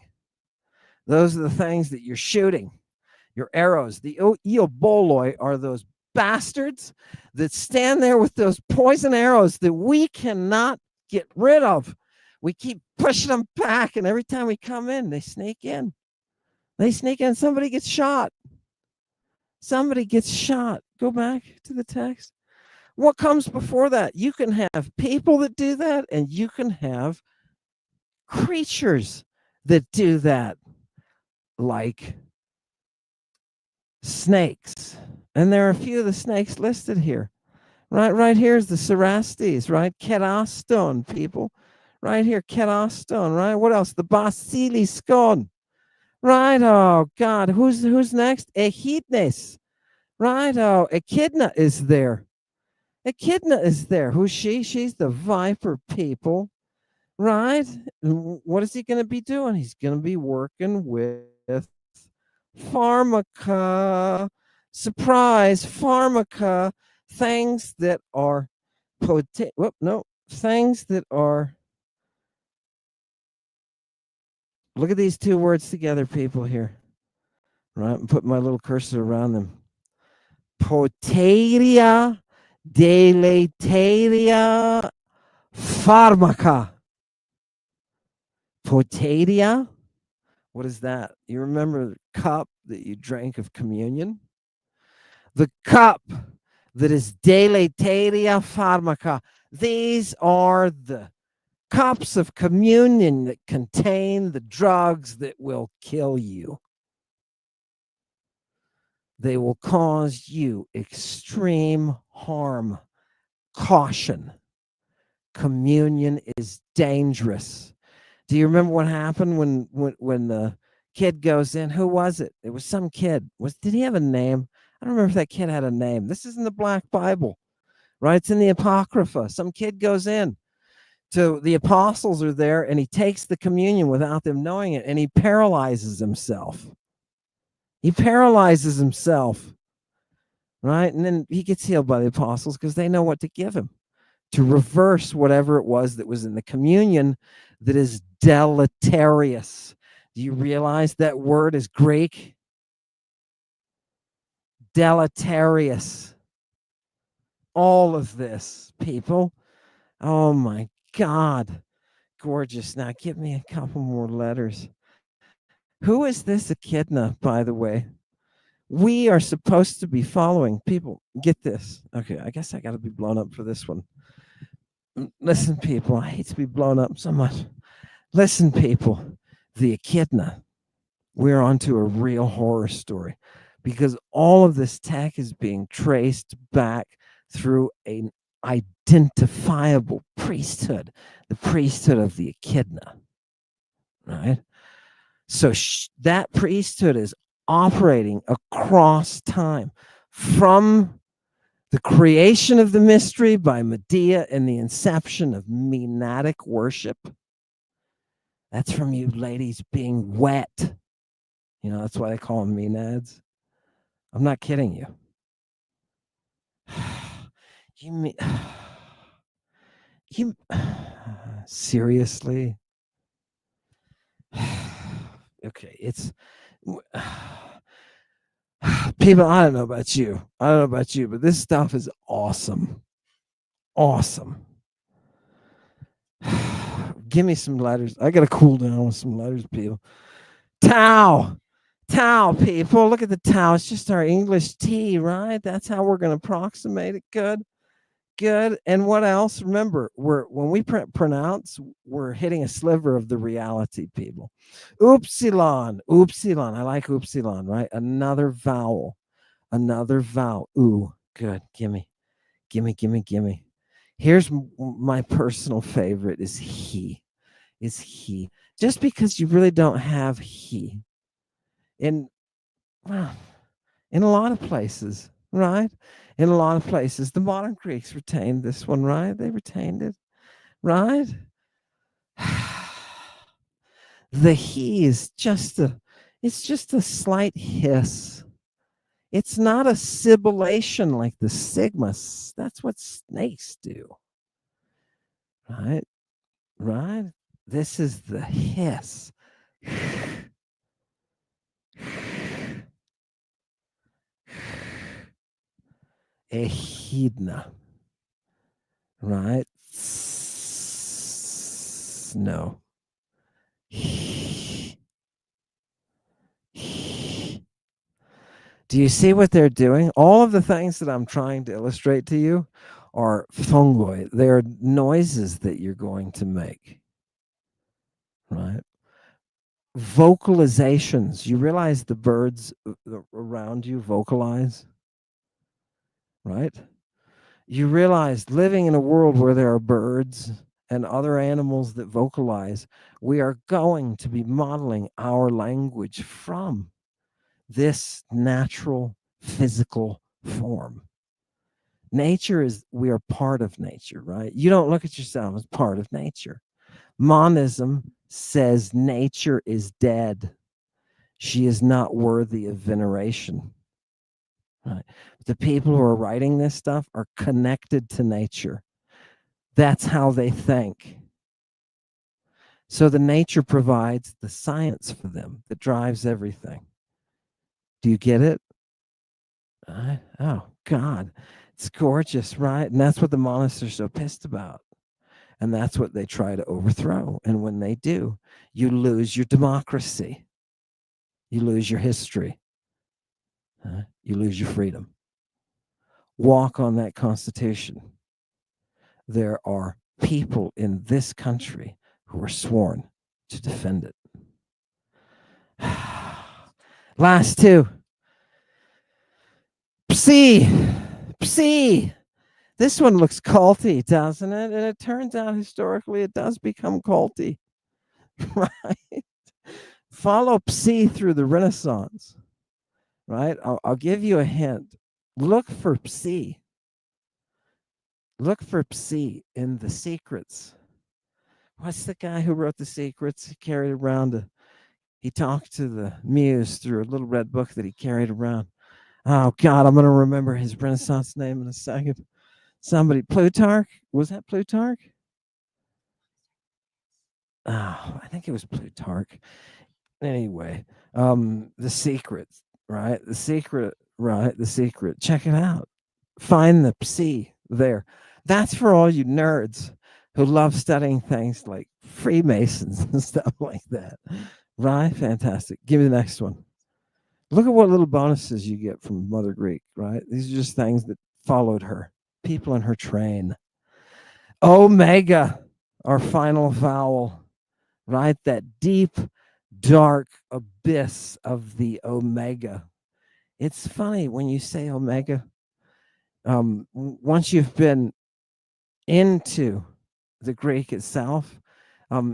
Those are the things that you're shooting. Your arrows. The eoboloi are those bastards that stand there with those poison arrows that we cannot get rid of. We keep pushing them back, and every time we come in, they sneak in. They sneak in. Somebody gets shot. Somebody gets shot. Go back to the text. What comes before that? You can have people that do that, and you can have creatures that do that, like snakes. And there are a few of the snakes listed here. Right here is the cerastes, right? Keraston, people. Right here, keraston, right? What else? The basiliskon. Right? Oh God. Who's next? Echidnes. Right? Oh, Echidna is there. Echidna is there. Who's she? She's the viper, people. Right? What is he going to be doing? He's going to be working with pharmaca. Surprise, pharmaca. Things that are things that are. Look at these two words together, people, here. Right? And put my little cursor around them. Potaria deleteria pharmaca. Potaria. What is that? You remember the cup that you drank of communion? The cup that is deleteria pharmaca. These are the cups of communion that contain the drugs that will kill you. They will cause you extreme harm. Caution. Communion is dangerous. Do you remember what happened when the kid goes in? Who was it? It was some kid. Did he have a name? I don't remember if that kid had a name. This is in the Black Bible, right? It's in the Apocrypha. Some kid goes in to the apostles are there, and he takes the communion without them knowing it, and he paralyzes himself. He paralyzes himself, right? And then he gets healed by the apostles because they know what to give him to reverse whatever it was that was in the communion that is deleterious. Do you realize that word is Greek? Deleterious. All of this, people. Oh my God. Gorgeous. Now give me a couple more letters. Who is this echidna, by the way? We are supposed to be following. People, get this. Okay, I guess I got to be blown up for this one. Listen, people, I hate to be blown up so much. Listen, people, the echidna. We're onto a real horror story because all of this tech is being traced back through an identifiable priesthood, the priesthood of the echidna, right? So that priesthood is operating across time from the creation of the mystery by Medea and the inception of Menadic worship. That's from you ladies being wet. You know, that's why they call them Menads. I'm not kidding you. You mean you seriously? Okay, it's people, I don't know about you. I don't know about you, but this stuff is awesome. Awesome. Give me some letters. I got to cool down with some letters, people. Tau. Tau, people. Look at the tau. It's just our English T, right? That's how we're going to approximate it. Good. Good. And what else? Remember, when we pronounce, we're hitting a sliver of the reality, people. Upsilon. Upsilon. I like upsilon, right? Another vowel. Another vowel. Ooh, good. Gimme. Gimme, gimme, gimme. Here's my personal favorite is he. Is he. Just because you really don't have he. In a lot of places, right? In a lot of places, the modern Greeks retained this one, right? They retained it, right? The he is it's just a slight hiss. It's not a sibilation like the sigmas. That's what snakes do, right? right? This is the hiss. Echidna, right? No. Do you see what they're doing? All of the things that I'm trying to illustrate to you are fungi. They're noises that you're going to make, right? Vocalizations. You realize the birds around you vocalize, right? You realize living in a world where there are birds and other animals that vocalize, we are going to be modeling our language from this natural physical form. Nature is, we are part of nature, right? You don't look at yourself as part of nature. Monism says nature is dead. She is not worthy of veneration. Right? The people who are writing this stuff are connected to nature. That's how they think. So the nature provides the science for them that drives everything. Do you get it? Oh, God. It's gorgeous, right? And that's what the monists are so pissed about. And that's what they try to overthrow. And when they do, you lose your democracy. You lose your history. You lose your freedom. Walk on that Constitution. There are people in this country who are sworn to defend it. Last two. Psi. This one looks culty, doesn't it? And it turns out historically it does become culty, right? Follow Psi through the Renaissance, right? I'll give you a hint. Look for Psi. Look for Psi in The Secrets. What's the guy who wrote The Secrets? He carried around he talked to the muse through a little red book that he carried around. Oh, God, I'm going to remember his Renaissance name in a second. Somebody, Plutarch? Was that Plutarch? Oh, I think it was Plutarch. Anyway, The Secret, right? The Secret, right? The Secret. Check it out. Find the Psi there. That's for all you nerds who love studying things like Freemasons and stuff like that. Right? Fantastic. Give me the next one. Look at what little bonuses you get from Mother Greek, right? These are just things that followed her, people in her train. Omega, our final vowel, right? That deep, dark abyss of the omega. It's funny when you say omega, once you've been into the Greek itself,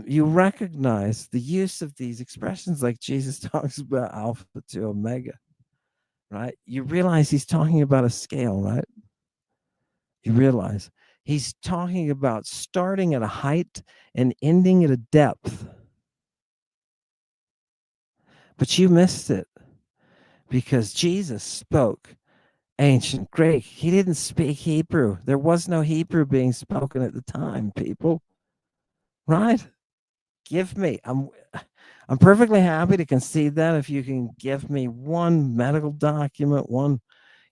you recognize the use of these expressions like Jesus talks about alpha to omega, right? You realize he's talking about a scale, right? You realize he's talking about starting at a height and ending at a depth. But you missed it because Jesus spoke ancient Greek. He didn't speak Hebrew. There was no Hebrew being spoken at the time, people. Right? Give me. I'm perfectly happy to concede that if you can give me one medical document,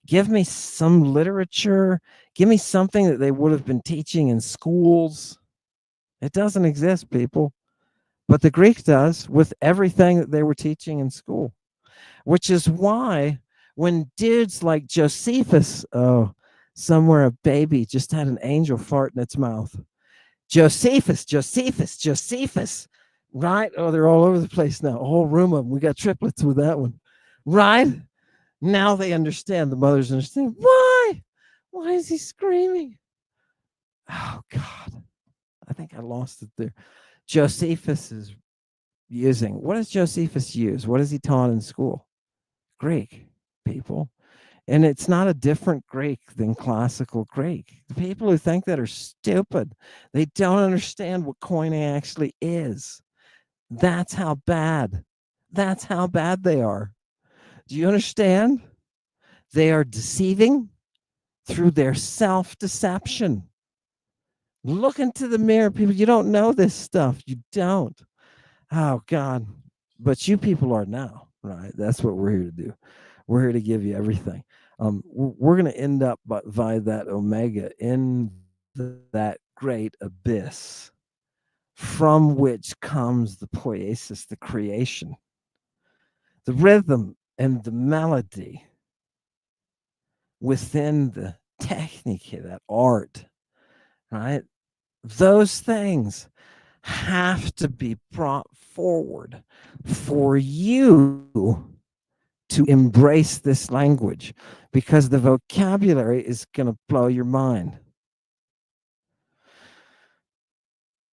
give me some literature, give me something that they would have been teaching in schools. It doesn't exist, people. But the Greek does with everything that they were teaching in school, which is why when dudes like Josephus, somewhere a baby just had an angel fart in its mouth. Josephus, right? Oh, they're all over the place now. A whole room of them. We got triplets with that one, right? Now they understand. The mothers understand. Why? Why is he screaming? Oh, God. I think I lost it there. Josephus is using. What does Josephus use? What is he taught in school? Greek, people. And it's not a different Greek than classical Greek. The people who think that are stupid. They don't understand what Koine actually is. That's how bad. That's how bad they are. Do you understand? They are deceiving through their self-deception. Look into the mirror, people. You don't know this stuff. You don't. Oh, God. But you people are now, right? That's what we're here to do. We're here to give you everything. We're going to end up by that omega in that great abyss from which comes the poiesis, the creation, the rhythm and the melody within the technique, that art, right? Those things have to be brought forward for you to embrace this language, because the vocabulary is going to blow your mind.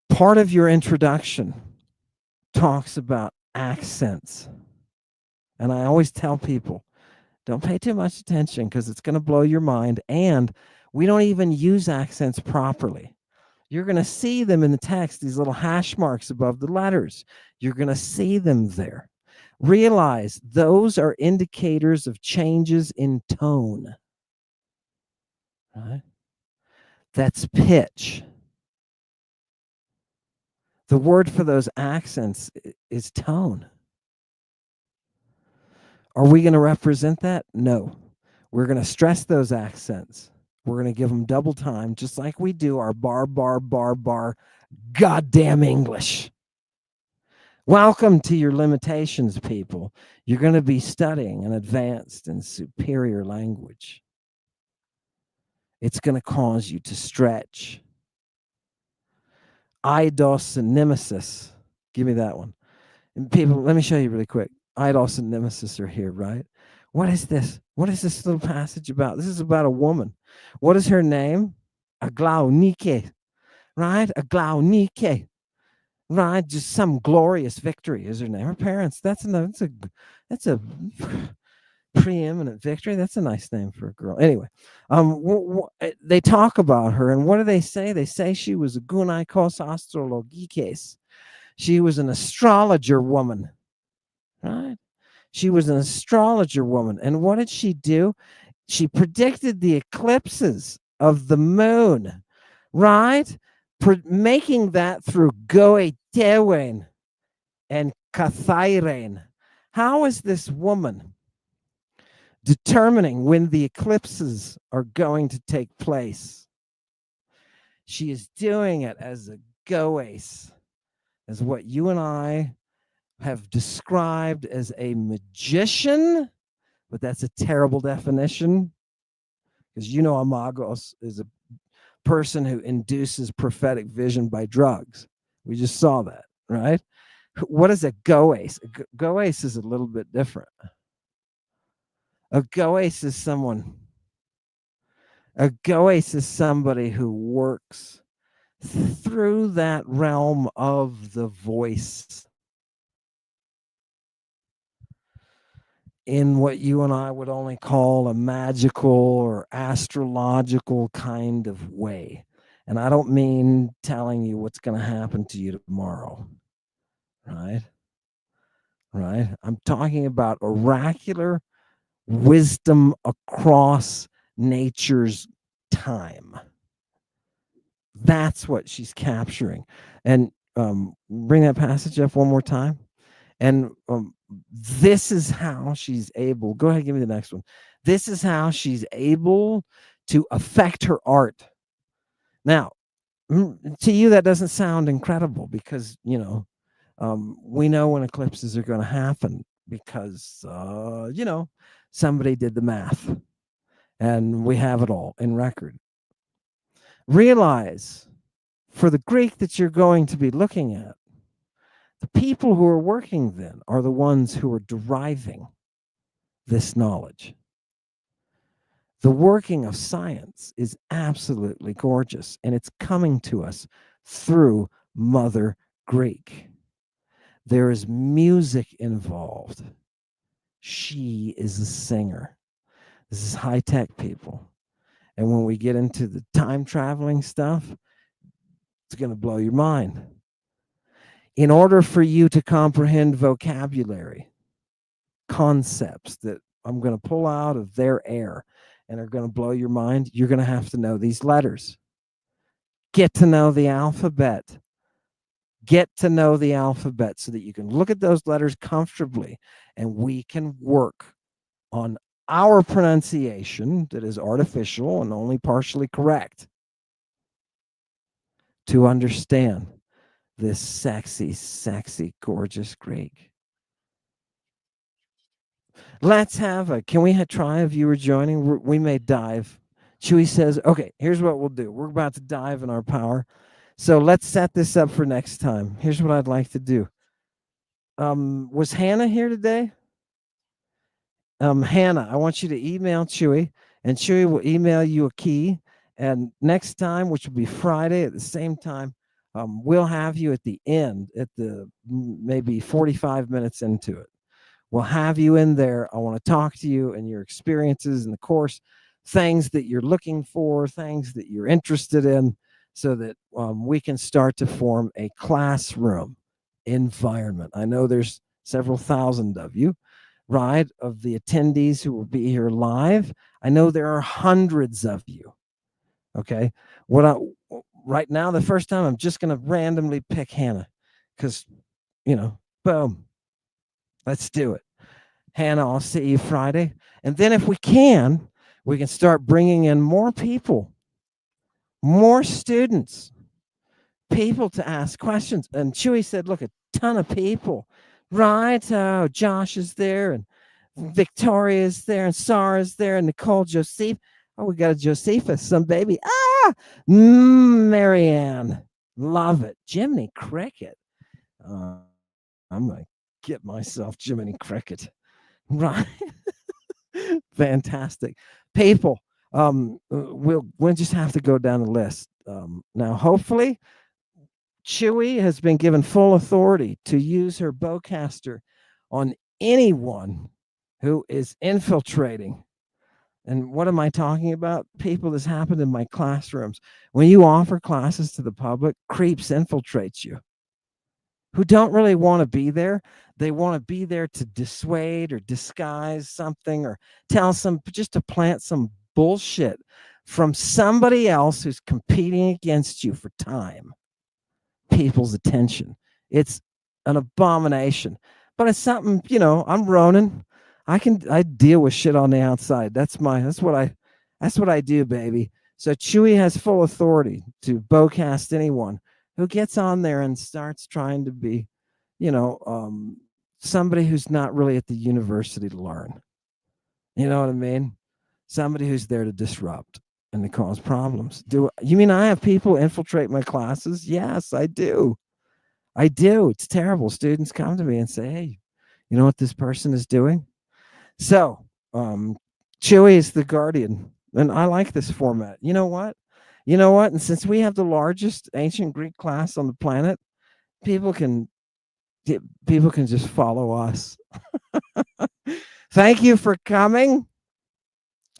Part of your introduction talks about accents. And I always tell people, don't pay too much attention because it's going to blow your mind. And we don't even use accents properly. You're going to see them in the text, these little hash marks above the letters. You're going to see them there. Realize those are indicators of changes in tone. Right? That's pitch. The word for those accents is tone. Are we going to represent that? No. We're going to stress those accents. We're going to give them double time, just like we do our bar, goddamn English. Welcome to your limitations, people. You're going to be studying an advanced and superior language. It's going to cause you to stretch. Idos and nemesis. Give me that one. And people, let me show you really quick. Idos and nemesis are here, right? What is this? What is this little passage about? This is about a woman. What is her name? Aglaonike, right? Aglaonike, right? Just some glorious victory is her name. Her parents. That's a preeminent victory. That's a nice name for a girl. Anyway, they talk about her, and what do they say? They say she was a gunaikos astrologikes. She was an astrologer woman, right? She was an astrologer woman. And what did she do? She predicted the eclipses of the moon, right? Making that through Goetewen and Kathairen. How is this woman determining when the eclipses are going to take place? She is doing it as a goes, as what you and I have described as a magician, but that's a terrible definition, because you know a magos is a person who induces prophetic vision by drugs. We just saw that, right? What is a goes? Goes is a little bit different. A goes is somebody who works through that realm of the voice in what you and I would only call a magical or astrological kind of way. And I don't mean telling you what's going to happen to you tomorrow, right? Right? I'm talking about oracular wisdom across nature's time. That's what she's capturing. And bring that passage up one more time. And this is how she's able. Go ahead, give me the next one. This is how she's able to affect her art. Now, to you, that doesn't sound incredible because, we know when eclipses are going to happen because, somebody did the math and we have it all in record. Realize for the Greek that you're going to be looking at, the people who are working then are the ones who are deriving this knowledge. The working of science is absolutely gorgeous, and it's coming to us through Mother Greek. There is music involved. She is a singer. This is high-tech, people. And when we get into the time traveling stuff, it's going to blow your mind. In order for you to comprehend vocabulary, concepts that I'm going to pull out of their air and are going to blow your mind, you're going to have to know these letters. Get to know the alphabet. Get to know the alphabet so that you can look at those letters comfortably, and we can work on our pronunciation that is artificial and only partially correct to understand this sexy, sexy, gorgeous Greek. Let's have a, can we try a viewer joining? We may dive. Chewy says, okay, here's what we'll do. We're about to dive in our power. So let's set this up for next time. Here's what I'd like to do. Was Hannah here today? Hannah, I want you to email Chewy, and Chewy will email you a key. And next time, which will be Friday at the same time, we'll have you at the end, at the maybe 45 minutes into it. We'll have you in there. I want to talk to you and your experiences in the course, things that you're looking for, things that you're interested in, so that we can start to form a classroom environment. I know there's several thousand of you, right, of the attendees who will be here live. I know there are hundreds of you. Okay. Right now, the first time, I'm just going to randomly pick Hannah because, boom. Let's do it. Hannah, I'll see you Friday. And then if we can start bringing in more people, more students, people to ask questions. And Chewy said, look, a ton of people, right? Oh, Josh is there, and Victoria is there, and Sarah's there, and Nicole, Joseph. Oh, we got a Josephus, some baby. Marianne. Love it. Jiminy Cricket. I'm going to get myself Jiminy Cricket. Right. Fantastic. People, we'll just have to go down the list. Now, hopefully, Chewy has been given full authority to use her bowcaster on anyone who is infiltrating. And what am I talking about? People, this happened in my classrooms. When you offer classes to the public, creeps infiltrate you who don't really want to be there. They want to be there to dissuade or disguise something or tell just to plant some bullshit from somebody else who's competing against you for time, people's attention. It's an abomination, but it's something, I'm Ronan. I deal with shit on the outside. That's what I do, baby. So Chewy has full authority to bowcast anyone who gets on there and starts trying to be, somebody who's not really at the university to learn. You know what I mean? Somebody who's there to disrupt and to cause problems. You mean I have people infiltrate my classes? Yes, I do. It's terrible. Students come to me and say, hey, you know what this person is doing? So Chewy is the guardian, and I like this format. You know what? And since we have the largest ancient Greek class on the planet, people can just follow us. Thank you for coming.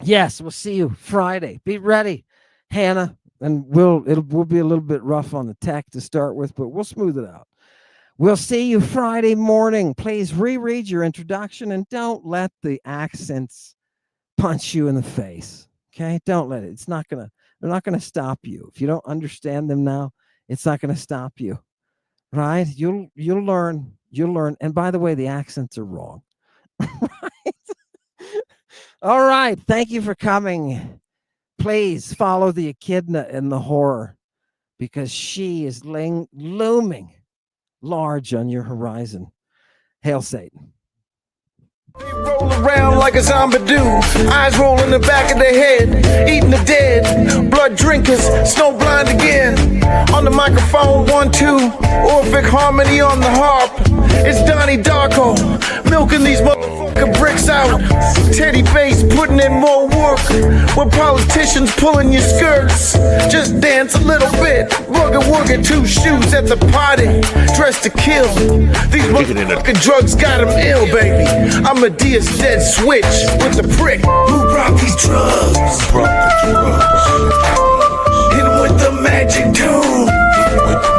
Yes, we'll see you Friday. Be ready, Hannah, and we'll be a little bit rough on the tech to start with, but we'll smooth it out. We'll see you Friday morning. Please reread your introduction and don't let the accents punch you in the face. Okay? Don't let it. They're not going to stop you. If you don't understand them now, it's not going to stop you. Right? You'll learn. And by the way, the accents are wrong. Right? All right. Thank you for coming. Please follow the echidna in the horror, because she is looming large on your horizon. Hail Satan. They roll around like a zombie do, eyes roll in the back of their head, eating the dead, blood drinkers, snow blind again. On the microphone, 1-2, Orphic harmony on the harp. It's Donnie Darko, milking these motherfucking bricks out. Teddy Bass putting in more work, when politicians pulling your skirts. Just dance a little bit, wugga, 2 shoes at the party, dressed to kill. These motherfucking drugs got them ill, baby. I'm a Diaz dead switch with the prick. Who brought these drugs? Hit him with the magic tune.